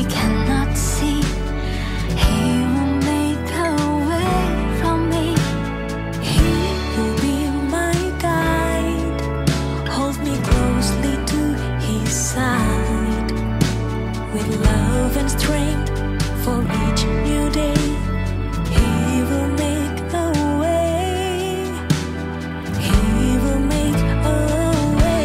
cannot see. He will make a way from me. He will be my guide, hold me closely to his side, with love and strength for each new day. He will make a way. He will make a way.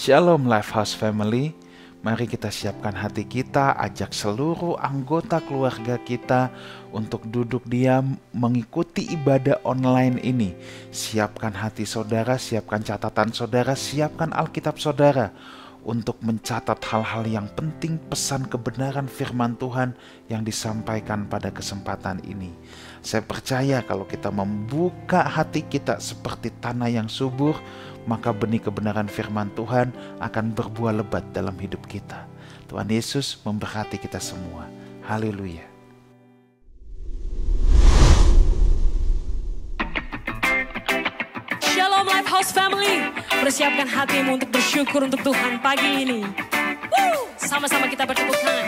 Shalom Lifehouse Family. Mari kita siapkan hati kita, ajak seluruh anggota keluarga kita untuk duduk diam mengikuti ibadah online ini. Siapkan hati saudara, siapkan catatan saudara, siapkan Alkitab saudara untuk mencatat hal-hal yang penting, pesan kebenaran firman Tuhan yang disampaikan pada kesempatan ini. Saya percaya kalau kita membuka hati kita seperti tanah yang subur, maka benih kebenaran firman Tuhan akan berbuah lebat dalam hidup kita. Tuhan Yesus memberkati kita semua. Haleluya. Shalom Lifehouse Family. Persiapkan hatimu untuk bersyukur untuk Tuhan pagi ini. Sama-sama kita bertepuk tangan.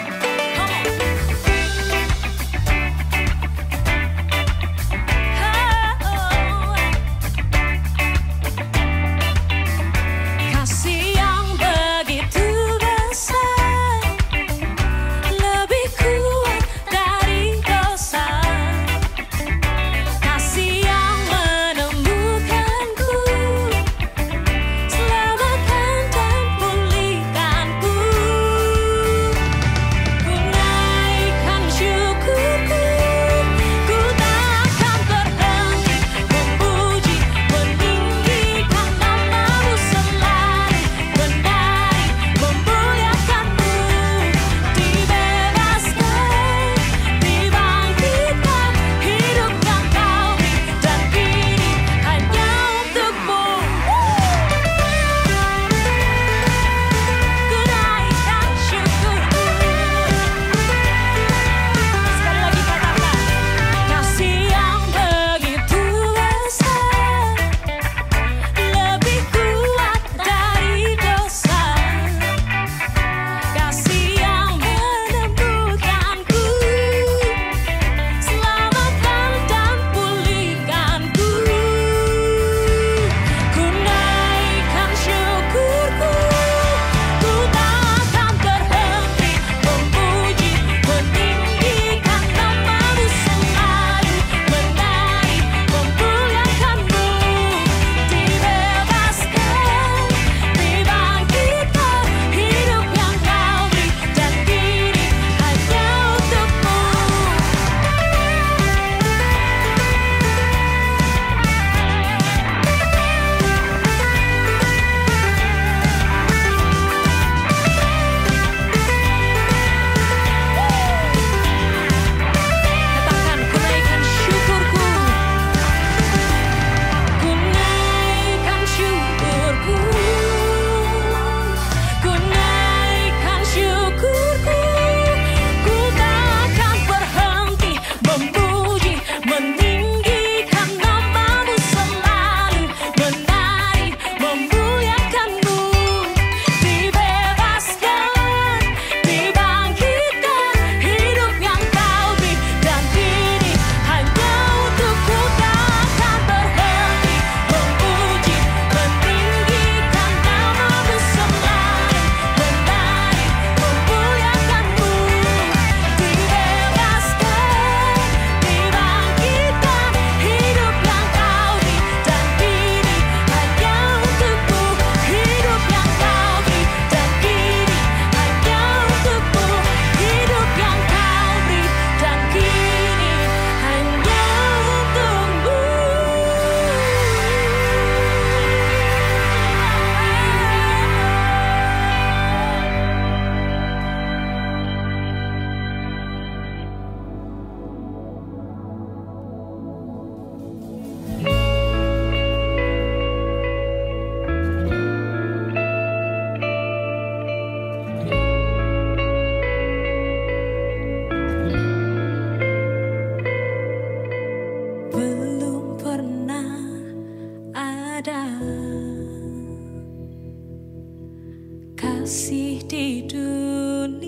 Kasih di dunia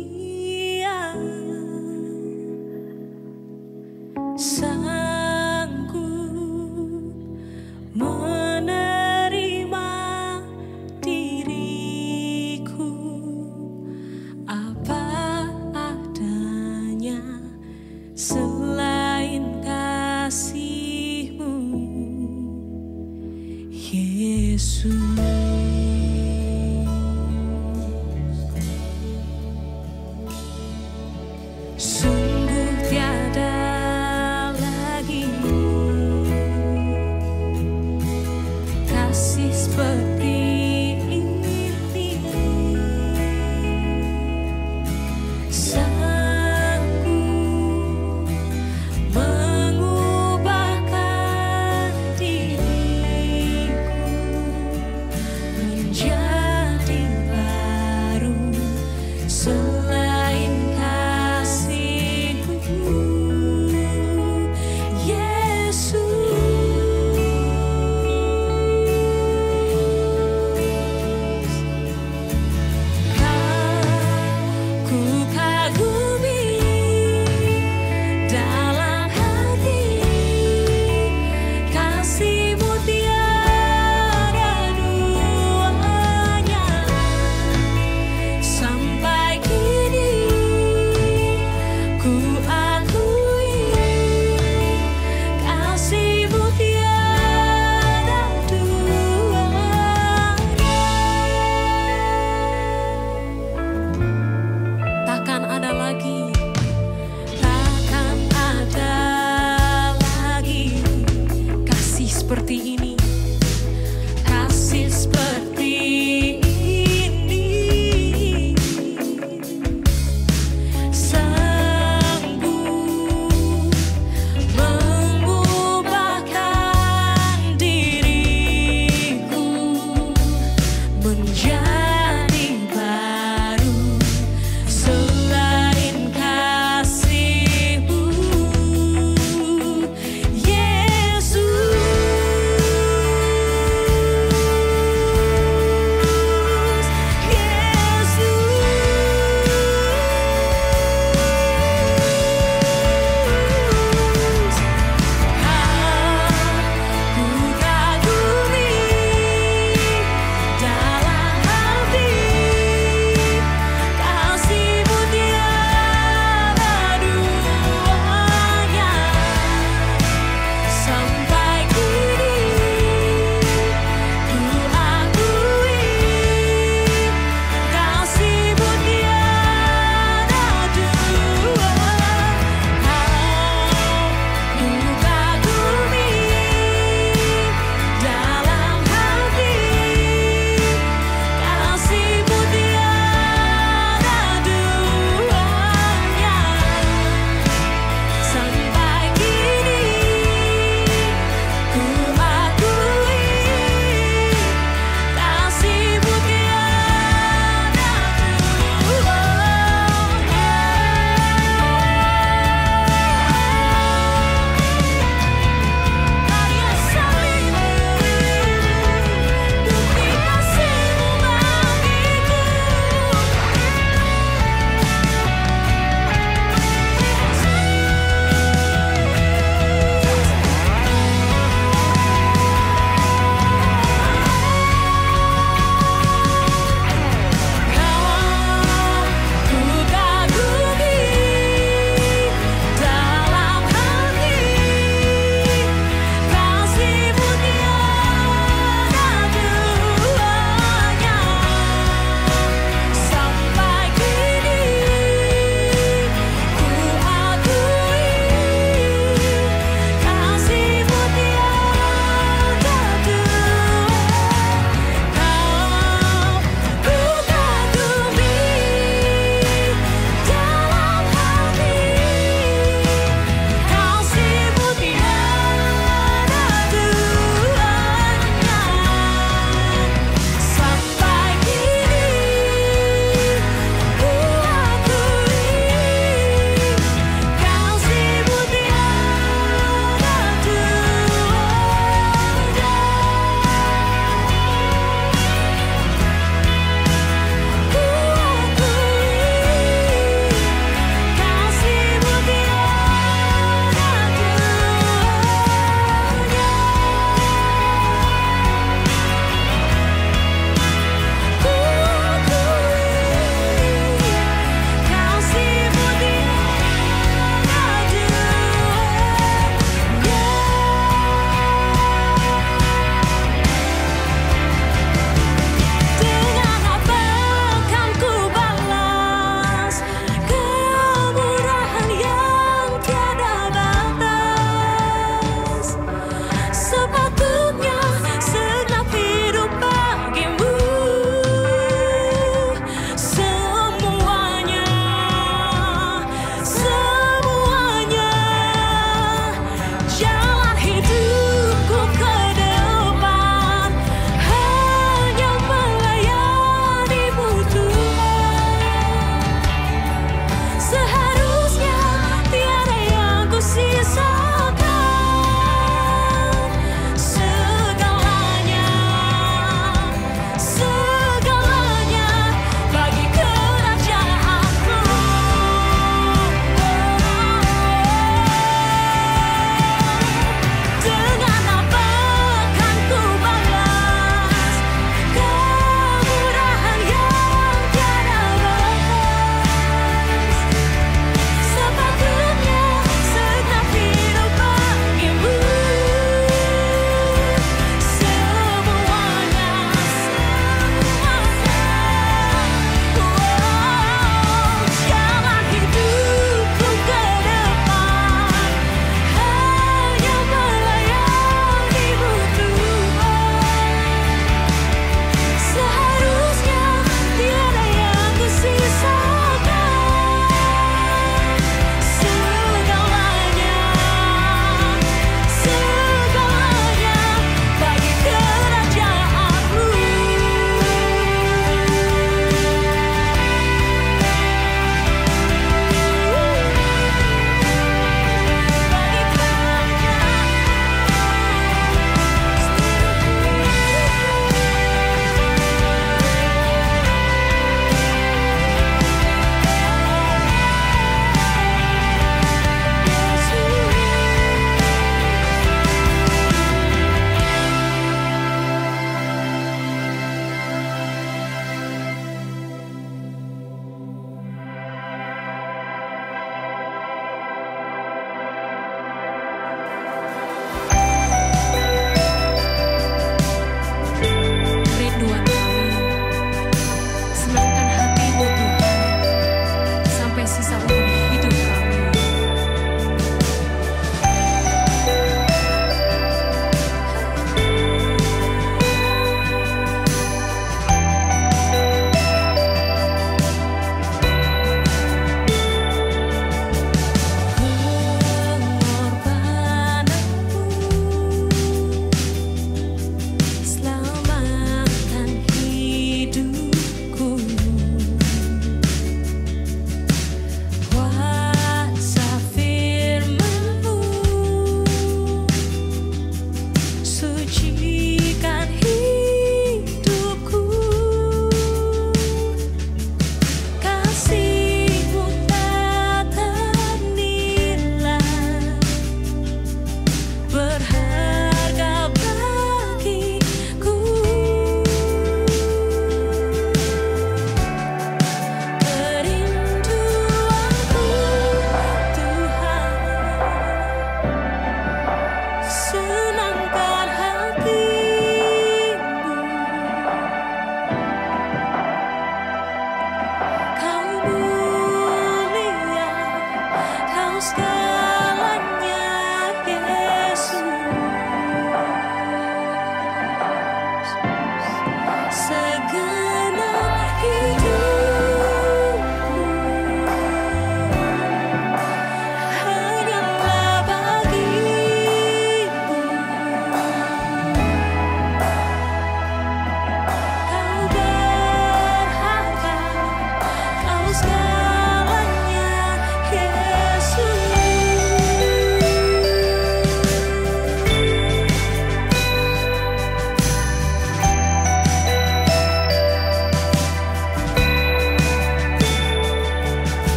sanggup menerima diriku apa adanya selain kasih-Mu, Yesus. dalam hati, kasih-Mu tiada duanya. Sampai kini ku akui, kasih-Mu tiada duanya. Takkan ada lagi, takkan ada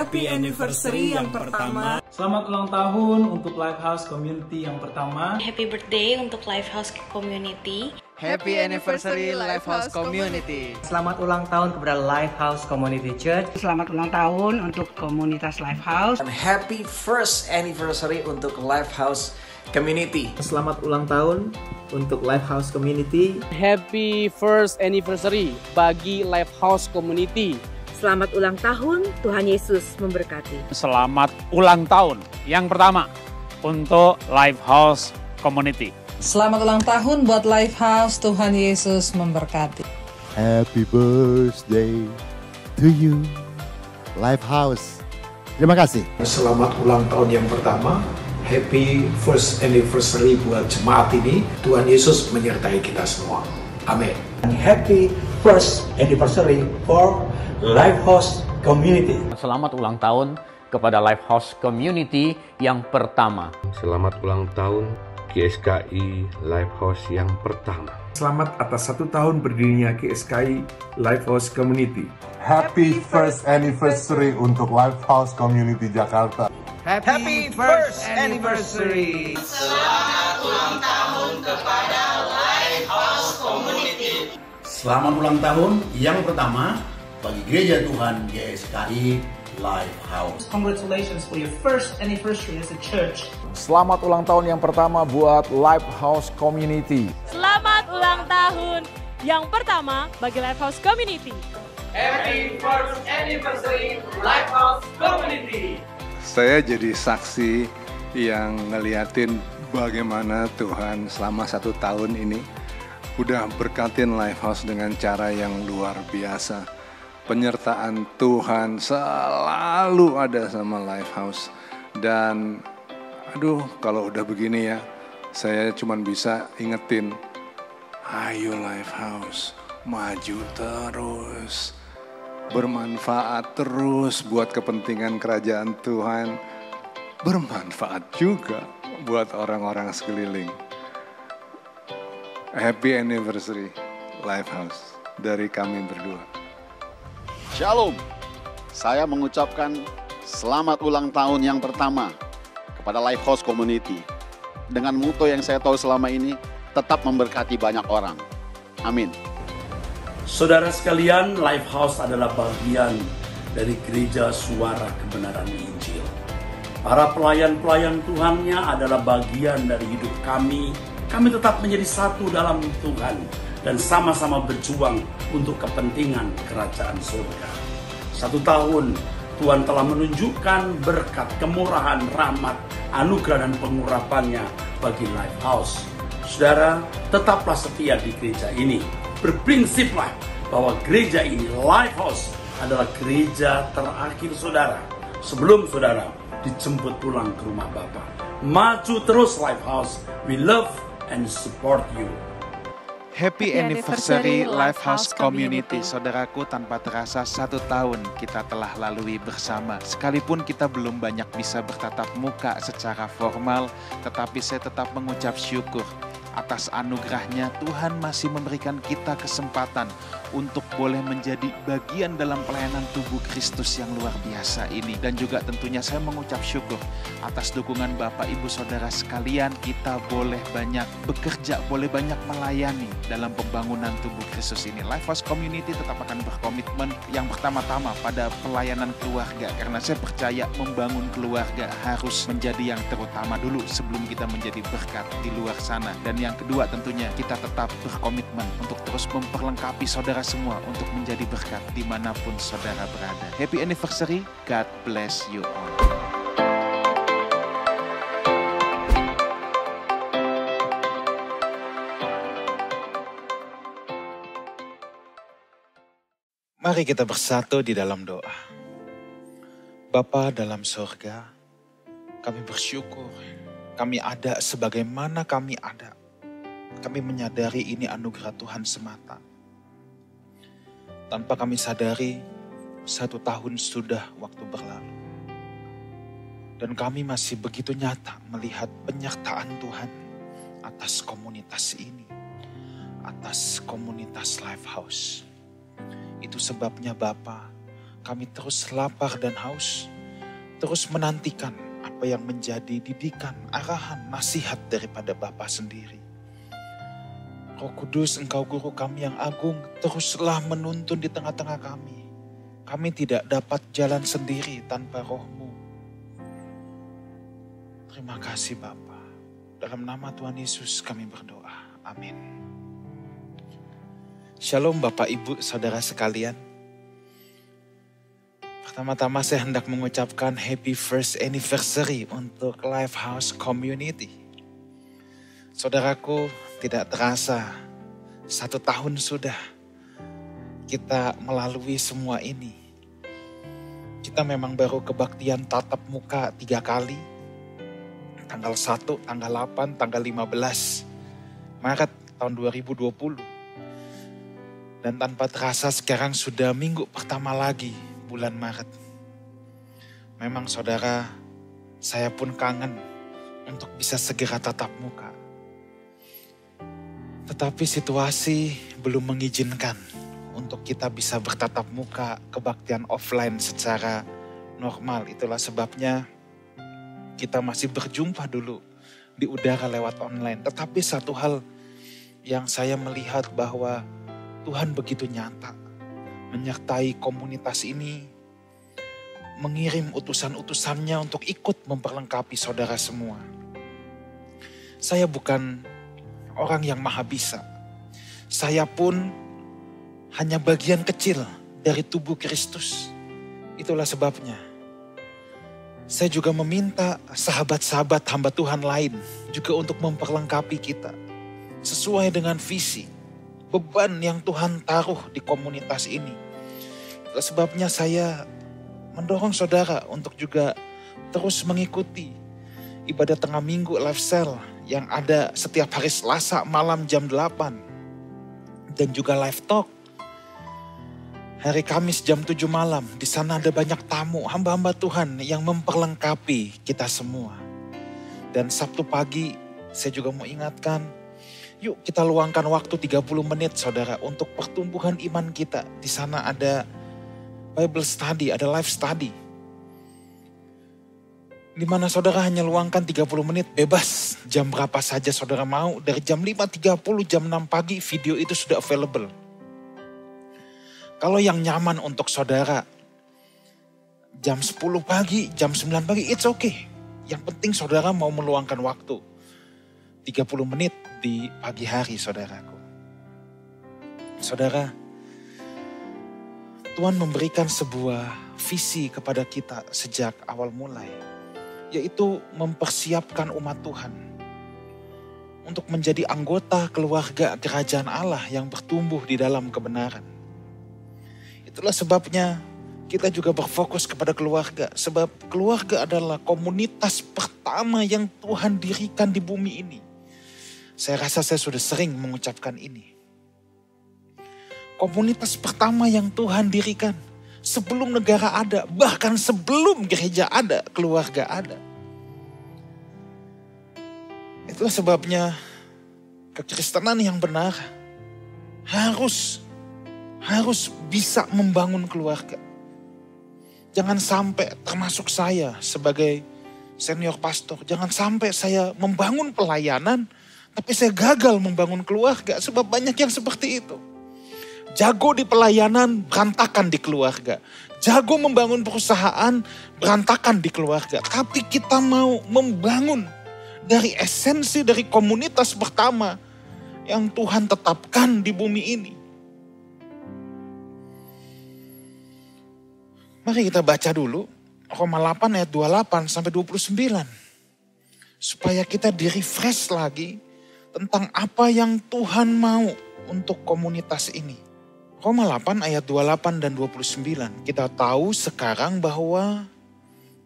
Happy anniversary yang pertama. Selamat ulang tahun untuk Lifehouse Community yang pertama. Happy birthday untuk Lifehouse Community. Happy anniversary Lifehouse Community. Selamat ulang tahun kepada Lifehouse Community Church. Selamat ulang tahun untuk komunitas Lifehouse. And happy first anniversary untuk Lifehouse Community. Selamat ulang tahun untuk Lifehouse Community. Happy first anniversary bagi Lifehouse Community. Selamat ulang tahun, Tuhan Yesus memberkati. Selamat ulang tahun yang pertama untuk Lifehouse Community. Selamat ulang tahun buat Lifehouse, Tuhan Yesus memberkati. Happy birthday to you, Lifehouse. Terima kasih. Selamat ulang tahun yang pertama. Happy first anniversary buat jemaat ini. Tuhan Yesus menyertai kita semua. Amin. Happy first anniversary for Lifehouse Community. Selamat ulang tahun kepada Lifehouse Community yang pertama. Selamat ulang tahun GSKI Lifehouse yang pertama. Selamat atas 1 tahun berdirinya GSKI Lifehouse Community. Happy first anniversary untuk Lifehouse Community Jakarta. Happy first anniversary. Selamat ulang tahun kepada Lifehouse Community. Selamat ulang tahun yang pertama bagi Gereja Tuhan GSKI Lifehouse. Congratulations for your first anniversary as a church. Selamat ulang tahun yang pertama buat Lifehouse Community. Selamat ulang tahun yang pertama bagi Lifehouse Community. Happy first anniversary Lifehouse Community. Saya jadi saksi yang ngeliatin bagaimana Tuhan selama 1 tahun ini udah berkatin Lifehouse dengan cara yang luar biasa. Penyertaan Tuhan selalu ada sama Lifehouse. Dan aduh, kalau udah begini ya, saya cuma bisa ingetin, ayo Lifehouse, maju terus, bermanfaat terus buat kepentingan kerajaan Tuhan, bermanfaat juga buat orang-orang sekeliling. Happy anniversary Lifehouse dari kami berdua. Shalom, saya mengucapkan selamat ulang tahun yang pertama kepada Lifehouse Community. Dengan motto yang saya tahu selama ini, tetap memberkati banyak orang. Amin. Saudara sekalian, Lifehouse adalah bagian dari gereja suara kebenaran Injil. Para pelayan-pelayan Tuhannya adalah bagian dari hidup kami. Kami tetap menjadi satu dalam Tuhan dan sama-sama berjuang untuk kepentingan kerajaan surga. 1 tahun Tuhan telah menunjukkan berkat, kemurahan, rahmat, anugerah dan pengurapannya bagi Lifehouse. Saudara, tetaplah setia di gereja ini. Berprinsiplah bahwa gereja ini, Lifehouse, adalah gereja terakhir saudara sebelum saudara dijemput pulang ke rumah Bapa. Maju terus Lifehouse. We love and support you. Happy anniversary Lifehouse Community. Saudaraku, tanpa terasa 1 tahun kita telah lalui bersama. Sekalipun kita belum banyak bisa bertatap muka secara formal, tetapi saya tetap mengucap syukur atas anugerahnya. Tuhan masih memberikan kita kesempatan untuk boleh menjadi bagian dalam pelayanan tubuh Kristus yang luar biasa ini. Dan juga tentunya saya mengucap syukur atas dukungan Bapak Ibu Saudara sekalian. Kita boleh banyak bekerja, boleh banyak melayani dalam pembangunan tubuh Kristus ini. Lifehouse Community tetap akan berkomitmen yang pertama-tama pada pelayanan keluarga. Karena saya percaya membangun keluarga harus menjadi yang terutama dulu sebelum kita menjadi berkat di luar sana. Dan yang kedua tentunya kita tetap berkomitmen untuk terus memperlengkapi saudara semua untuk menjadi berkat dimanapun saudara berada. Happy anniversary, God bless you all. Mari kita bersatu di dalam doa. Bapa dalam surga, kami bersyukur kami ada sebagaimana kami ada. Kami menyadari ini anugerah Tuhan semata. Tanpa kami sadari, 1 tahun sudah waktu berlalu. Dan kami masih begitu nyata melihat penyertaan Tuhan atas komunitas ini. Atas komunitas Lifehouse. Itu sebabnya Bapa, kami terus lapar dan haus terus menantikan apa yang menjadi didikan, arahan, nasihat daripada Bapa sendiri. Roh Kudus, Engkau Guru kami yang agung, teruslah menuntun di tengah-tengah kami. Kami tidak dapat jalan sendiri tanpa Roh-Mu. Terima kasih Bapa. Dalam nama Tuhan Yesus kami berdoa. Amin. Shalom Bapak Ibu Saudara sekalian. Pertama-tama saya hendak mengucapkan happy first anniversary untuk Lifehouse Community. Saudaraku, tidak terasa 1 tahun sudah kita melalui semua ini. Kita memang baru kebaktian tatap muka 3 kali. Tanggal 1, tanggal 8, tanggal 15 Maret tahun 2020. Dan tanpa terasa sekarang sudah minggu pertama lagi bulan Maret. Memang saudara, saya pun kangen untuk bisa segera tatap muka. Tetapi situasi belum mengizinkan untuk kita bisa bertatap muka kebaktian offline secara normal. Itulah sebabnya kita masih berjumpa dulu di udara lewat online. Tetapi satu hal yang saya melihat bahwa Tuhan begitu nyata menyertai komunitas ini, mengirim utusan-utusannya untuk ikut memperlengkapi saudara semua. Saya bukan orang yang maha bisa. Saya pun hanya bagian kecil dari tubuh Kristus. Itulah sebabnya saya juga meminta sahabat-sahabat hamba Tuhan lain juga untuk memperlengkapi kita sesuai dengan visi, beban yang Tuhan taruh di komunitas ini. Itulah sebabnya saya mendorong saudara untuk juga terus mengikuti ibadah tengah minggu live cell yang ada setiap hari Selasa malam jam 8. Dan juga live talk hari Kamis jam 7 malam. Di sana ada banyak tamu, hamba-hamba Tuhan yang memperlengkapi kita semua. Dan Sabtu pagi saya juga mau ingatkan, yuk kita luangkan waktu 30 menit saudara untuk pertumbuhan iman kita. Di sana ada Bible study, ada live study. Di mana saudara hanya luangkan 30 menit bebas. Jam berapa saja saudara mau. Dari jam 5.30, jam 6 pagi video itu sudah available. Kalau yang nyaman untuk saudara, jam 10 pagi, jam 9 pagi, it's okay. Yang penting saudara mau meluangkan waktu 30 menit di pagi hari saudaraku. Saudara, Tuhan memberikan sebuah visi kepada kita sejak awal mulai, yaitu mempersiapkan umat Tuhan untuk menjadi anggota keluarga kerajaan Allah yang bertumbuh di dalam kebenaran. Itulah sebabnya kita juga berfokus kepada keluarga, sebab keluarga adalah komunitas pertama yang Tuhan dirikan di bumi ini. Saya rasa saya sudah sering mengucapkan ini. Komunitas pertama yang Tuhan dirikan sebelum negara ada, bahkan sebelum gereja ada, keluarga ada. Itulah sebabnya kekristenan yang benar harus bisa membangun keluarga. Jangan sampai termasuk saya sebagai senior pastor, jangan sampai saya membangun pelayanan tapi saya gagal membangun keluarga, sebab banyak yang seperti itu. Jago di pelayanan, berantakan di keluarga. Jago membangun perusahaan, berantakan di keluarga. Tapi kita mau membangun dari esensi dari komunitas pertama yang Tuhan tetapkan di bumi ini. Mari kita baca dulu Roma 8 ayat 28 sampai 29. Supaya kita di-refresh lagi tentang apa yang Tuhan mau untuk komunitas ini. Roma 8 ayat 28 dan 29. Kita tahu sekarang bahwa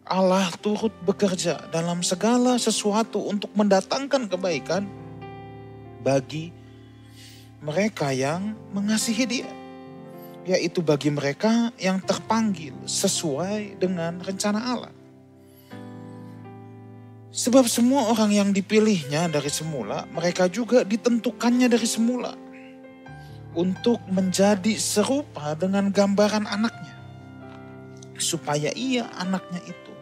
Allah turut bekerja dalam segala sesuatu untuk mendatangkan kebaikan bagi mereka yang mengasihi Dia. Yaitu bagi mereka yang terpanggil sesuai dengan rencana Allah. Sebab semua orang yang dipilihnya dari semula, mereka juga ditentukannya dari semula untuk menjadi serupa dengan gambaran anaknya. Supaya ia, anaknya itu,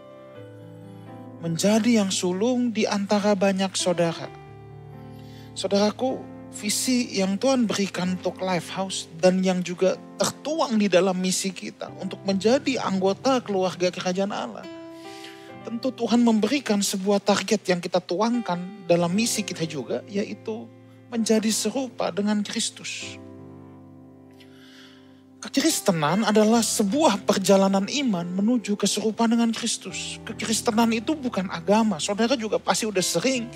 menjadi yang sulung di antara banyak saudara. Saudaraku, visi yang Tuhan berikan untuk Lifehouse dan yang juga tertuang di dalam misi kita untuk menjadi anggota keluarga kerajaan Allah. Tentu Tuhan memberikan sebuah target yang kita tuangkan dalam misi kita juga, yaitu menjadi serupa dengan Kristus. Kekristenan adalah sebuah perjalanan iman menuju keserupaan dengan Kristus. Kekristenan itu bukan agama. Saudara juga pasti udah sering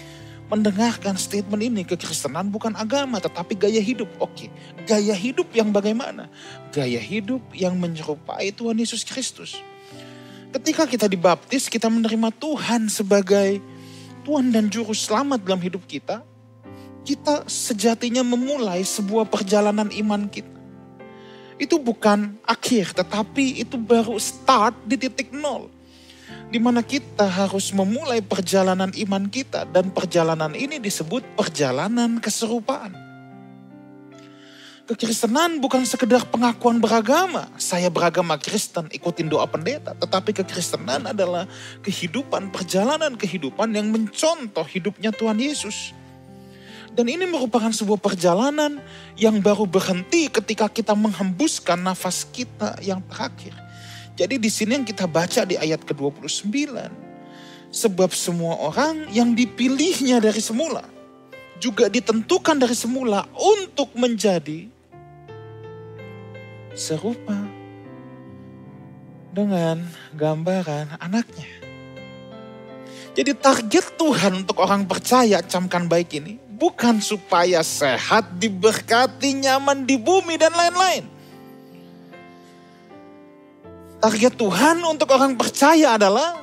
mendengarkan statement ini. Kekristenan bukan agama, tetapi gaya hidup. Oke, gaya hidup yang bagaimana? Gaya hidup yang menyerupai Tuhan Yesus Kristus. Ketika kita dibaptis, kita menerima Tuhan sebagai Tuhan dan Juru Selamat dalam hidup kita. Kita sejatinya memulai sebuah perjalanan iman kita. Itu bukan akhir, tetapi itu baru start di titik nol. Di mana kita harus memulai perjalanan iman kita. Dan perjalanan ini disebut perjalanan keserupaan. Kekristenan bukan sekedar pengakuan beragama. Saya beragama Kristen, ikutin doa pendeta. Tetapi kekristenan adalah kehidupan, perjalanan kehidupan yang mencontoh hidupnya Tuhan Yesus. Dan ini merupakan sebuah perjalanan yang baru berhenti ketika kita menghembuskan nafas kita yang terakhir. Jadi di sini yang kita baca di ayat ke-29. Sebab semua orang yang dipilihnya dari semula, juga ditentukan dari semula untuk menjadi serupa dengan gambaran anaknya. Jadi target Tuhan untuk orang percaya, camkan baik ini, bukan supaya sehat, diberkati, nyaman di bumi, dan lain-lain. Target Tuhan untuk orang percaya adalah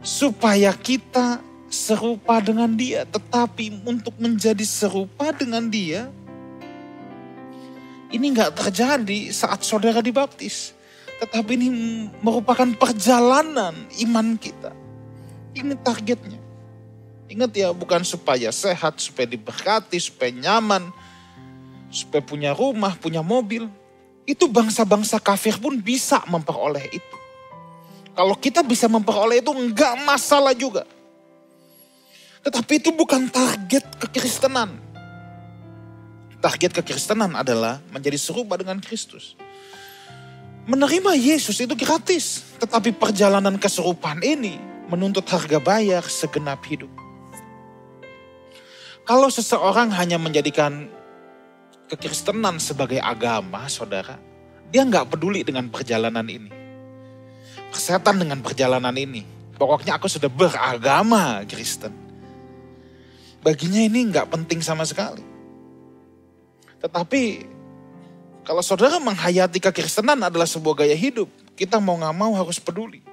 supaya kita serupa dengan Dia. Tetapi untuk menjadi serupa dengan Dia, ini gak terjadi saat saudara dibaptis. Tetapi ini merupakan perjalanan iman kita. Ini targetnya. Ingat ya, bukan supaya sehat, supaya diberkati, supaya nyaman, supaya punya rumah, punya mobil. Itu bangsa-bangsa kafir pun bisa memperoleh itu. Kalau kita bisa memperoleh itu enggak masalah juga. Tetapi itu bukan target kekristenan. Target kekristenan adalah menjadi serupa dengan Kristus. Menerima Yesus itu gratis. Tetapi perjalanan keserupaan ini menuntut harga bayar segenap hidup. Kalau seseorang hanya menjadikan kekristenan sebagai agama, saudara, dia nggak peduli dengan perjalanan ini. Kesehatan dengan perjalanan ini. Pokoknya aku sudah beragama Kristen. Baginya ini nggak penting sama sekali. Tetapi kalau saudara menghayati kekristenan adalah sebuah gaya hidup, kita mau nggak mau harus peduli.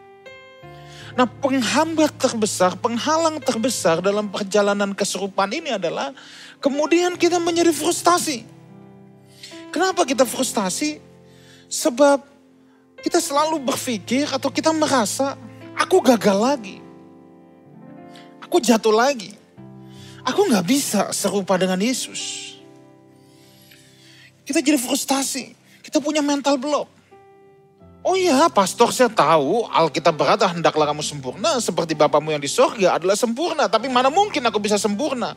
Nah, penghambat terbesar, penghalang terbesar dalam perjalanan keserupaan ini adalah kemudian kita menjadi frustasi. Kenapa kita frustasi? Sebab kita selalu berpikir atau kita merasa aku gagal lagi. Aku jatuh lagi. Aku gak bisa serupa dengan Yesus. Kita jadi frustasi. Kita punya mental block. Oh iya, pastor, saya tahu Alkitab berkata hendaklah kamu sempurna seperti Bapamu yang di sorga adalah sempurna. Tapi mana mungkin aku bisa sempurna?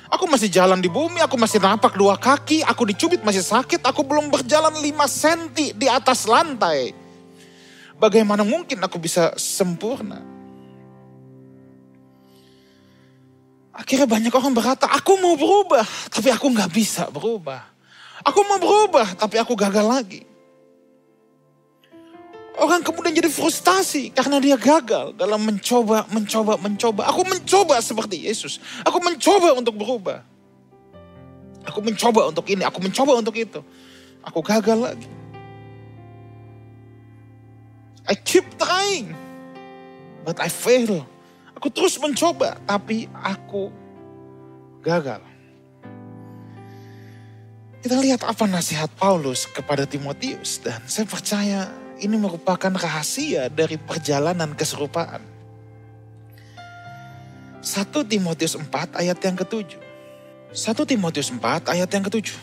Aku masih jalan di bumi, aku masih napak 2 kaki, aku dicubit masih sakit, aku belum berjalan 5 senti di atas lantai. Bagaimana mungkin aku bisa sempurna? Akhirnya banyak orang berkata, aku mau berubah, tapi aku gak bisa berubah. Aku mau berubah, tapi aku gagal lagi. Orang kemudian jadi frustasi karena dia gagal dalam mencoba. Aku mencoba seperti Yesus. Aku mencoba untuk berubah. Aku mencoba untuk ini, aku mencoba untuk itu. Aku gagal lagi. I keep trying, but I fail. Aku terus mencoba, tapi aku gagal. Kita lihat apa nasihat Paulus kepada Timotius, dan saya percaya ini merupakan rahasia dari perjalanan keserupaan. 1 Timotius 4 ayat yang ke-7. 1 Timotius 4 ayat yang ke-7.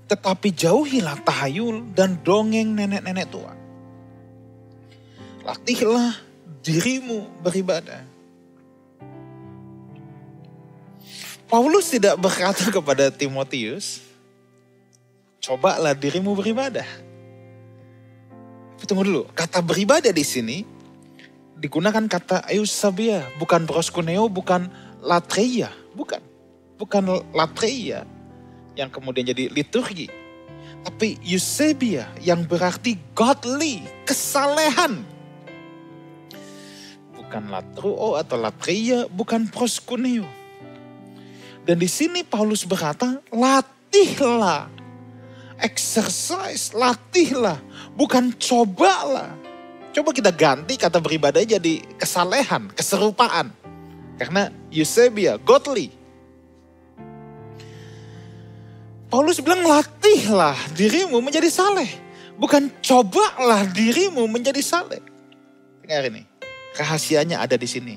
Tetapi jauhilah tahayul dan dongeng nenek-nenek tua. Latihlah dirimu beribadah. Paulus tidak berkata kepada Timotius, cobalah dirimu beribadah. Tunggu dulu, kata beribadah di sini digunakan kata eusebia, bukan proskuneo, bukan latreia, bukan latreia yang kemudian jadi liturgi, tapi eusebia yang berarti godly, kesalehan. Bukan latruo atau latreia, bukan proskuneo. Dan di sini Paulus berkata, latihlah, exercise, latihlah, bukan cobalah. Coba kita ganti kata beribadah jadi kesalehan, keserupaan. Karena eusebia, godly. Paulus bilang latihlah dirimu menjadi saleh. Bukan cobalah dirimu menjadi saleh. Dengar ini, rahasianya ada di sini.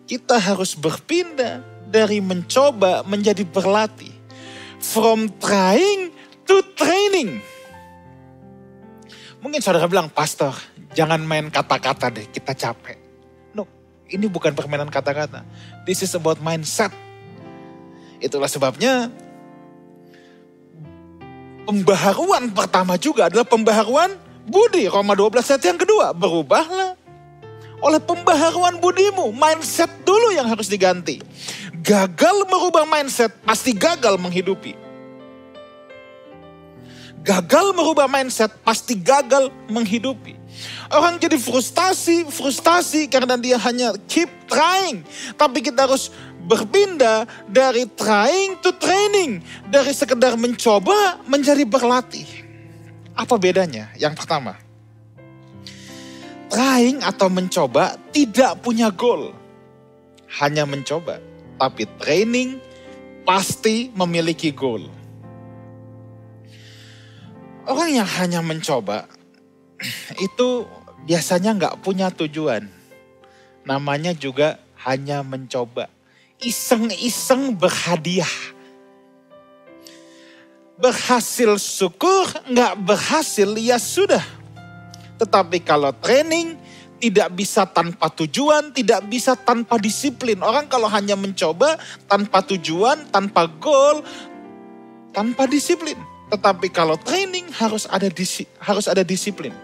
Kita harus berpindah dari mencoba menjadi berlatih. From trying to training. Mungkin saudara bilang, pastor, jangan main kata-kata deh, kita capek. No, ini bukan permainan kata-kata. This is about mindset. Itulah sebabnya pembaharuan pertama juga adalah pembaharuan budi. Roma 12 ayat yang kedua, berubahlah oleh pembaharuan budimu. Mindset dulu yang harus diganti. Gagal merubah mindset, pasti gagal menghidupi. Gagal merubah mindset, pasti gagal menghidupi. Orang jadi frustasi karena dia hanya keep trying. Tapi kita harus berpindah dari trying to training. Dari sekedar mencoba menjadi berlatih. Apa bedanya? Yang pertama, trying atau mencoba tidak punya goal. Hanya mencoba. Tapi training pasti memiliki goal. Orang yang hanya mencoba itu biasanya nggak punya tujuan. Namanya juga hanya mencoba. Iseng-iseng berhadiah. Berhasil syukur, nggak berhasil ya sudah. Tetapi kalau training tidak bisa tanpa tujuan, tidak bisa tanpa disiplin. Orang kalau hanya mencoba tanpa tujuan, tanpa goal, tanpa disiplin. Tetapi kalau training harus ada disiplin.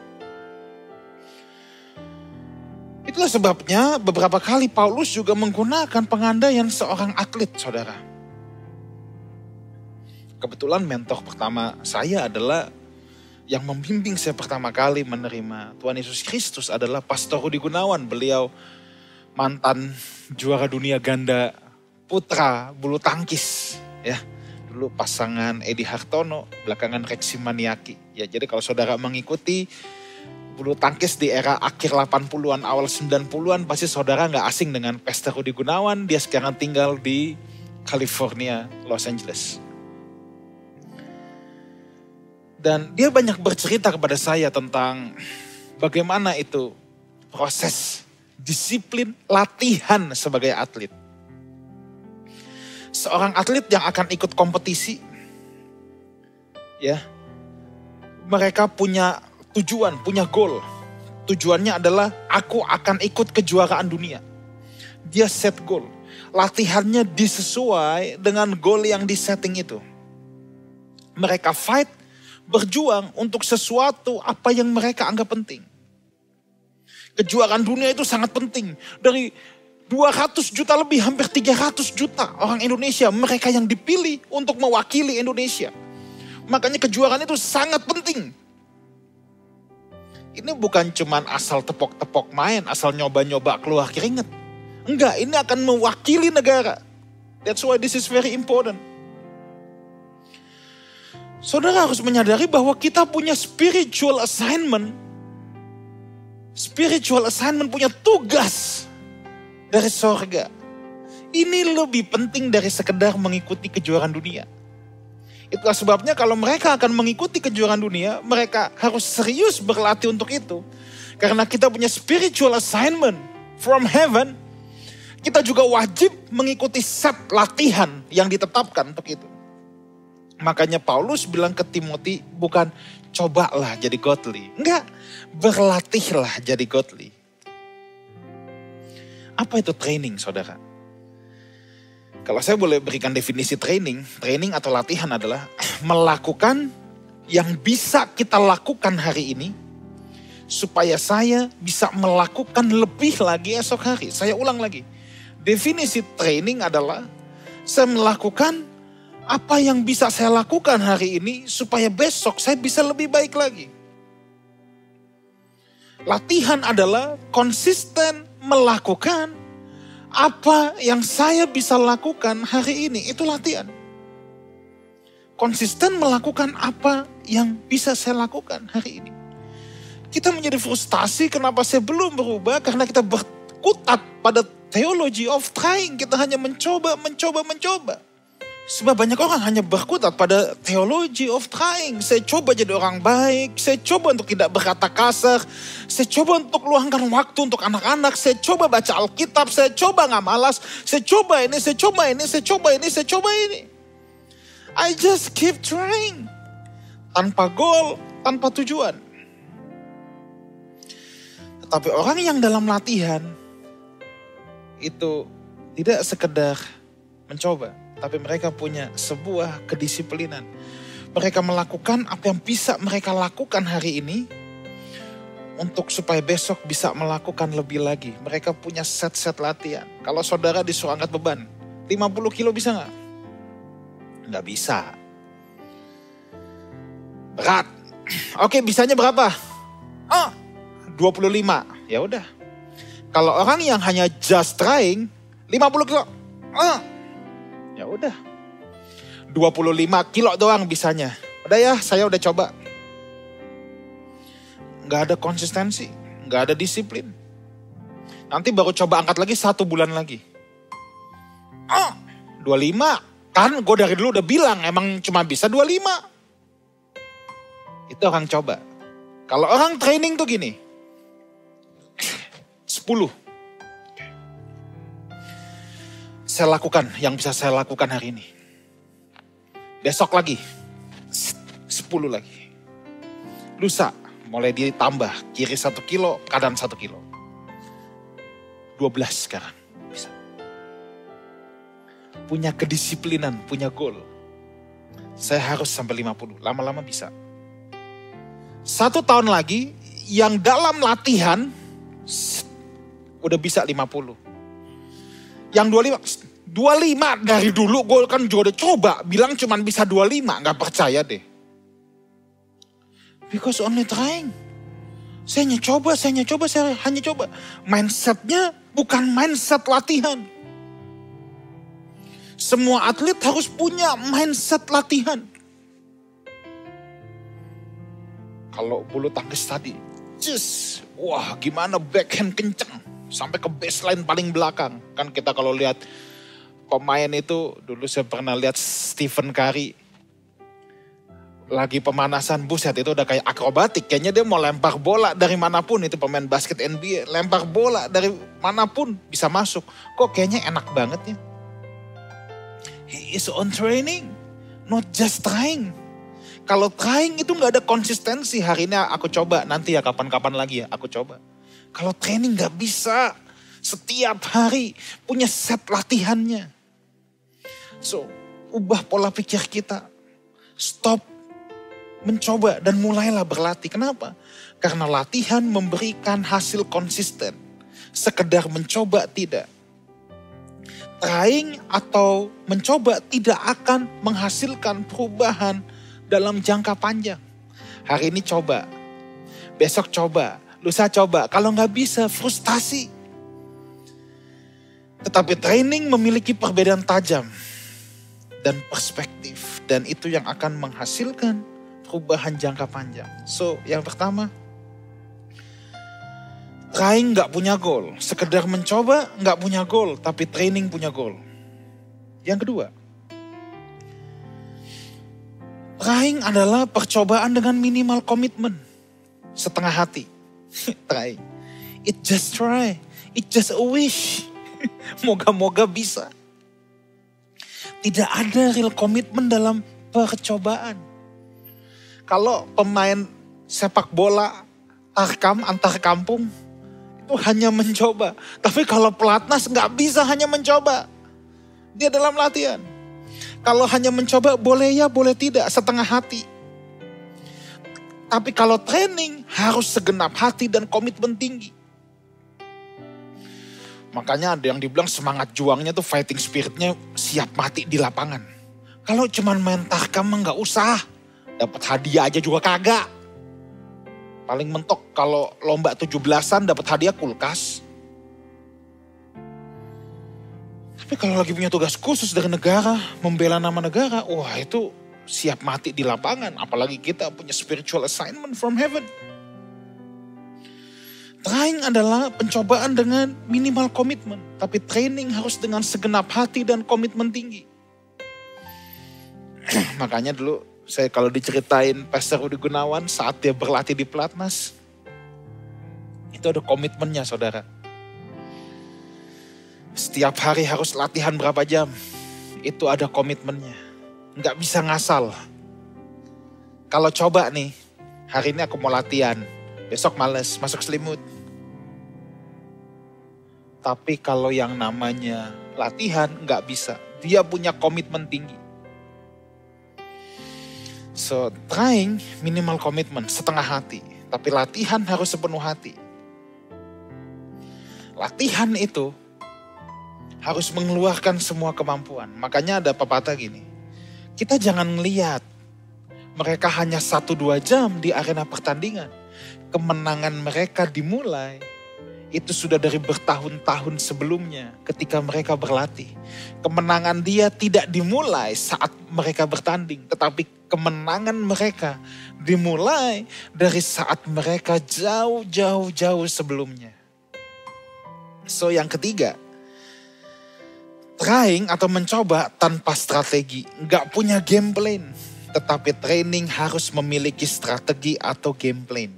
Itulah sebabnya beberapa kali Paulus juga menggunakan pengandaian seorang atlet, saudara. Kebetulan mentor pertama saya adalah yang membimbing saya pertama kali menerima Tuhan Yesus Kristus adalah Pastor Rudi Gunawan. Beliau mantan juara dunia ganda putra bulu tangkis, ya. Dulu pasangan Edi Hartono, belakangan Reksi Maniaki. Ya, jadi kalau saudara mengikuti bulu tangkis di era akhir 80-an, awal 90-an, pasti saudara nggak asing dengan Pastor Rudi Gunawan. Dia sekarang tinggal di California, Los Angeles. Dan dia banyak bercerita kepada saya tentang bagaimana itu proses disiplin latihan sebagai atlet. Seorang atlet yang akan ikut kompetisi, ya, mereka punya tujuan, punya goal. Tujuannya adalah aku akan ikut kejuaraan dunia. Dia set goal. Latihannya disesuai dengan goal yang disetting itu. Mereka fight, berjuang untuk sesuatu apa yang mereka anggap penting. Kejuaraan dunia itu sangat penting. Dari 200 juta lebih, hampir 300 juta orang Indonesia, mereka yang dipilih untuk mewakili Indonesia. Makanya kejuaraan itu sangat penting. Ini bukan cuman asal tepok-tepok main, asal nyoba-nyoba keluar keringat. Enggak, ini akan mewakili negara. That's why this is very important. Saudara harus menyadari bahwa kita punya spiritual assignment. Spiritual assignment punya tugas dari sorga. Ini lebih penting dari sekedar mengikuti kejuaraan dunia. Itulah sebabnya kalau mereka akan mengikuti kejuaraan dunia, mereka harus serius berlatih untuk itu. Karena kita punya spiritual assignment from heaven, kita juga wajib mengikuti set latihan yang ditetapkan untuk itu. Makanya Paulus bilang ke Timothy, bukan cobalah jadi godly. Enggak, berlatihlah jadi godly. Apa itu training, saudara? Kalau saya boleh berikan definisi training atau latihan adalah melakukan yang bisa kita lakukan hari ini supaya saya bisa melakukan lebih lagi esok hari. Saya ulang lagi. Definisi training adalah saya melakukan apa yang bisa saya lakukan hari ini supaya besok saya bisa lebih baik lagi. Latihan adalah konsisten melakukan apa yang saya bisa lakukan hari ini. Itu latihan. Konsisten melakukan apa yang bisa saya lakukan hari ini. Kita menjadi frustasi kenapa saya belum berubah. Karena kita berkutat pada theology of trying. Kita hanya mencoba. Sebab banyak orang hanya berkutat pada theology of trying. Saya coba jadi orang baik. Saya coba untuk tidak berkata kasar. Saya coba untuk luangkan waktu untuk anak-anak. Saya coba baca Alkitab. Saya coba gak malas. Saya coba ini, saya coba ini, saya coba ini, saya coba ini. I just keep trying. Tanpa goal, tanpa tujuan. Tetapi orang yang dalam latihan itu tidak sekedar mencoba, tapi mereka punya sebuah kedisiplinan. Mereka melakukan apa yang bisa mereka lakukan hari ini untuk supaya besok bisa melakukan lebih lagi. Mereka punya set-set latihan. Kalau saudara disuruh angkat beban, 50 kilo bisa gak? Gak bisa. Berat. Oke, bisanya berapa? 25. Ya udah. Kalau orang yang hanya just trying, 50 kilo. Ya udah. 25 kilo doang bisanya. Udah ya, saya udah coba. Gak ada konsistensi, gak ada disiplin. Nanti baru coba angkat lagi 1 bulan lagi. 25. Kan gue dari dulu udah bilang emang cuma bisa 25. Itu orang coba. Kalau orang training tuh gini. 10. Saya lakukan yang bisa saya lakukan hari ini. Besok lagi. 10 lagi. Lusa mulai ditambah. Kiri 1 kilo, kanan 1 kilo. 12 sekarang. Bisa. Punya kedisiplinan, punya goal. Saya harus sampai 50. Lama-lama bisa. 1 tahun lagi yang dalam latihan udah bisa 50. Yang 25 dari dulu gue kan juga udah coba. Bilang cuman bisa 25. Gak percaya deh. Because only trying. Saya hanya coba. Mindsetnya bukan mindset latihan. Semua atlet harus punya mindset latihan. Kalau bulu tangkis tadi. Wah gimana backhand kenceng. Sampai ke baseline paling belakang. Kan kita kalau lihat pemain itu, dulu saya pernah lihat Stephen Curry. Lagi pemanasan, buset itu udah kayak akrobatik. Kayaknya dia mau lempar bola dari manapun. Itu pemain basket NBA. Lempar bola dari manapun bisa masuk. Kok kayaknya enak banget ya. He is on training. Not just trying. Kalau trying itu gak ada konsistensi. Hari ini aku coba, nanti ya kapan-kapan lagi ya aku coba. Kalau training gak bisa. Setiap hari punya set latihannya. So, ubah pola pikir kita. Stop mencoba dan mulailah berlatih. Kenapa? Karena latihan memberikan hasil konsisten. Sekedar mencoba tidak. Trying atau mencoba tidak akan menghasilkan perubahan dalam jangka panjang. Hari ini coba. Besok coba. Lusa coba. Kalau gak bisa frustasi. Tetapi training memiliki perbedaan tajam dan perspektif. Dan itu yang akan menghasilkan perubahan jangka panjang. So, yang pertama, trying gak punya goal. Sekedar mencoba gak punya goal, tapi training punya goal. Yang kedua, trying adalah percobaan dengan minimal komitmen. Setengah hati. Trying. It just try. It just a wish. Moga-moga bisa. Tidak ada real komitmen dalam percobaan. Kalau pemain sepak bola tarkam antar kampung itu hanya mencoba. Tapi kalau pelatnas gak bisa hanya mencoba. Dia dalam latihan. Kalau hanya mencoba boleh ya, boleh tidak, setengah hati. Tapi kalau training harus segenap hati dan komitmen tinggi. Makanya ada yang dibilang semangat juangnya tuh fighting spiritnya siap mati di lapangan. Kalau cuman main tarkam mah gak usah. Dapat hadiah aja juga kagak. Paling mentok kalau lomba 17-an dapat hadiah kulkas. Tapi kalau lagi punya tugas khusus dari negara, membela nama negara, wah itu siap mati di lapangan. Apalagi kita punya spiritual assignment from heaven. Trying adalah pencobaan dengan minimal komitmen. Tapi training harus dengan segenap hati dan komitmen tinggi. Makanya dulu saya kalau diceritain Pastor Rudi Gunawan saat dia berlatih di Pelatnas. Itu ada komitmennya saudara. Setiap hari harus latihan berapa jam. Itu ada komitmennya. Nggak bisa ngasal. Kalau coba nih, hari ini aku mau latihan. Besok males, masuk selimut. Tapi kalau yang namanya latihan nggak bisa. Dia punya komitmen tinggi. So, trying minimal komitmen, setengah hati. Tapi latihan harus sepenuh hati. Latihan itu harus mengeluarkan semua kemampuan. Makanya ada pepatah gini. Kita jangan ngelihat mereka hanya 1-2 jam di arena pertandingan. Kemenangan mereka dimulai itu sudah dari bertahun-tahun sebelumnya ketika mereka berlatih. Kemenangan dia tidak dimulai saat mereka bertanding. Tetapi kemenangan mereka dimulai dari saat mereka jauh sebelumnya. So yang ketiga, trying atau mencoba tanpa strategi, nggak punya game plan. Tetapi training harus memiliki strategi atau game plan.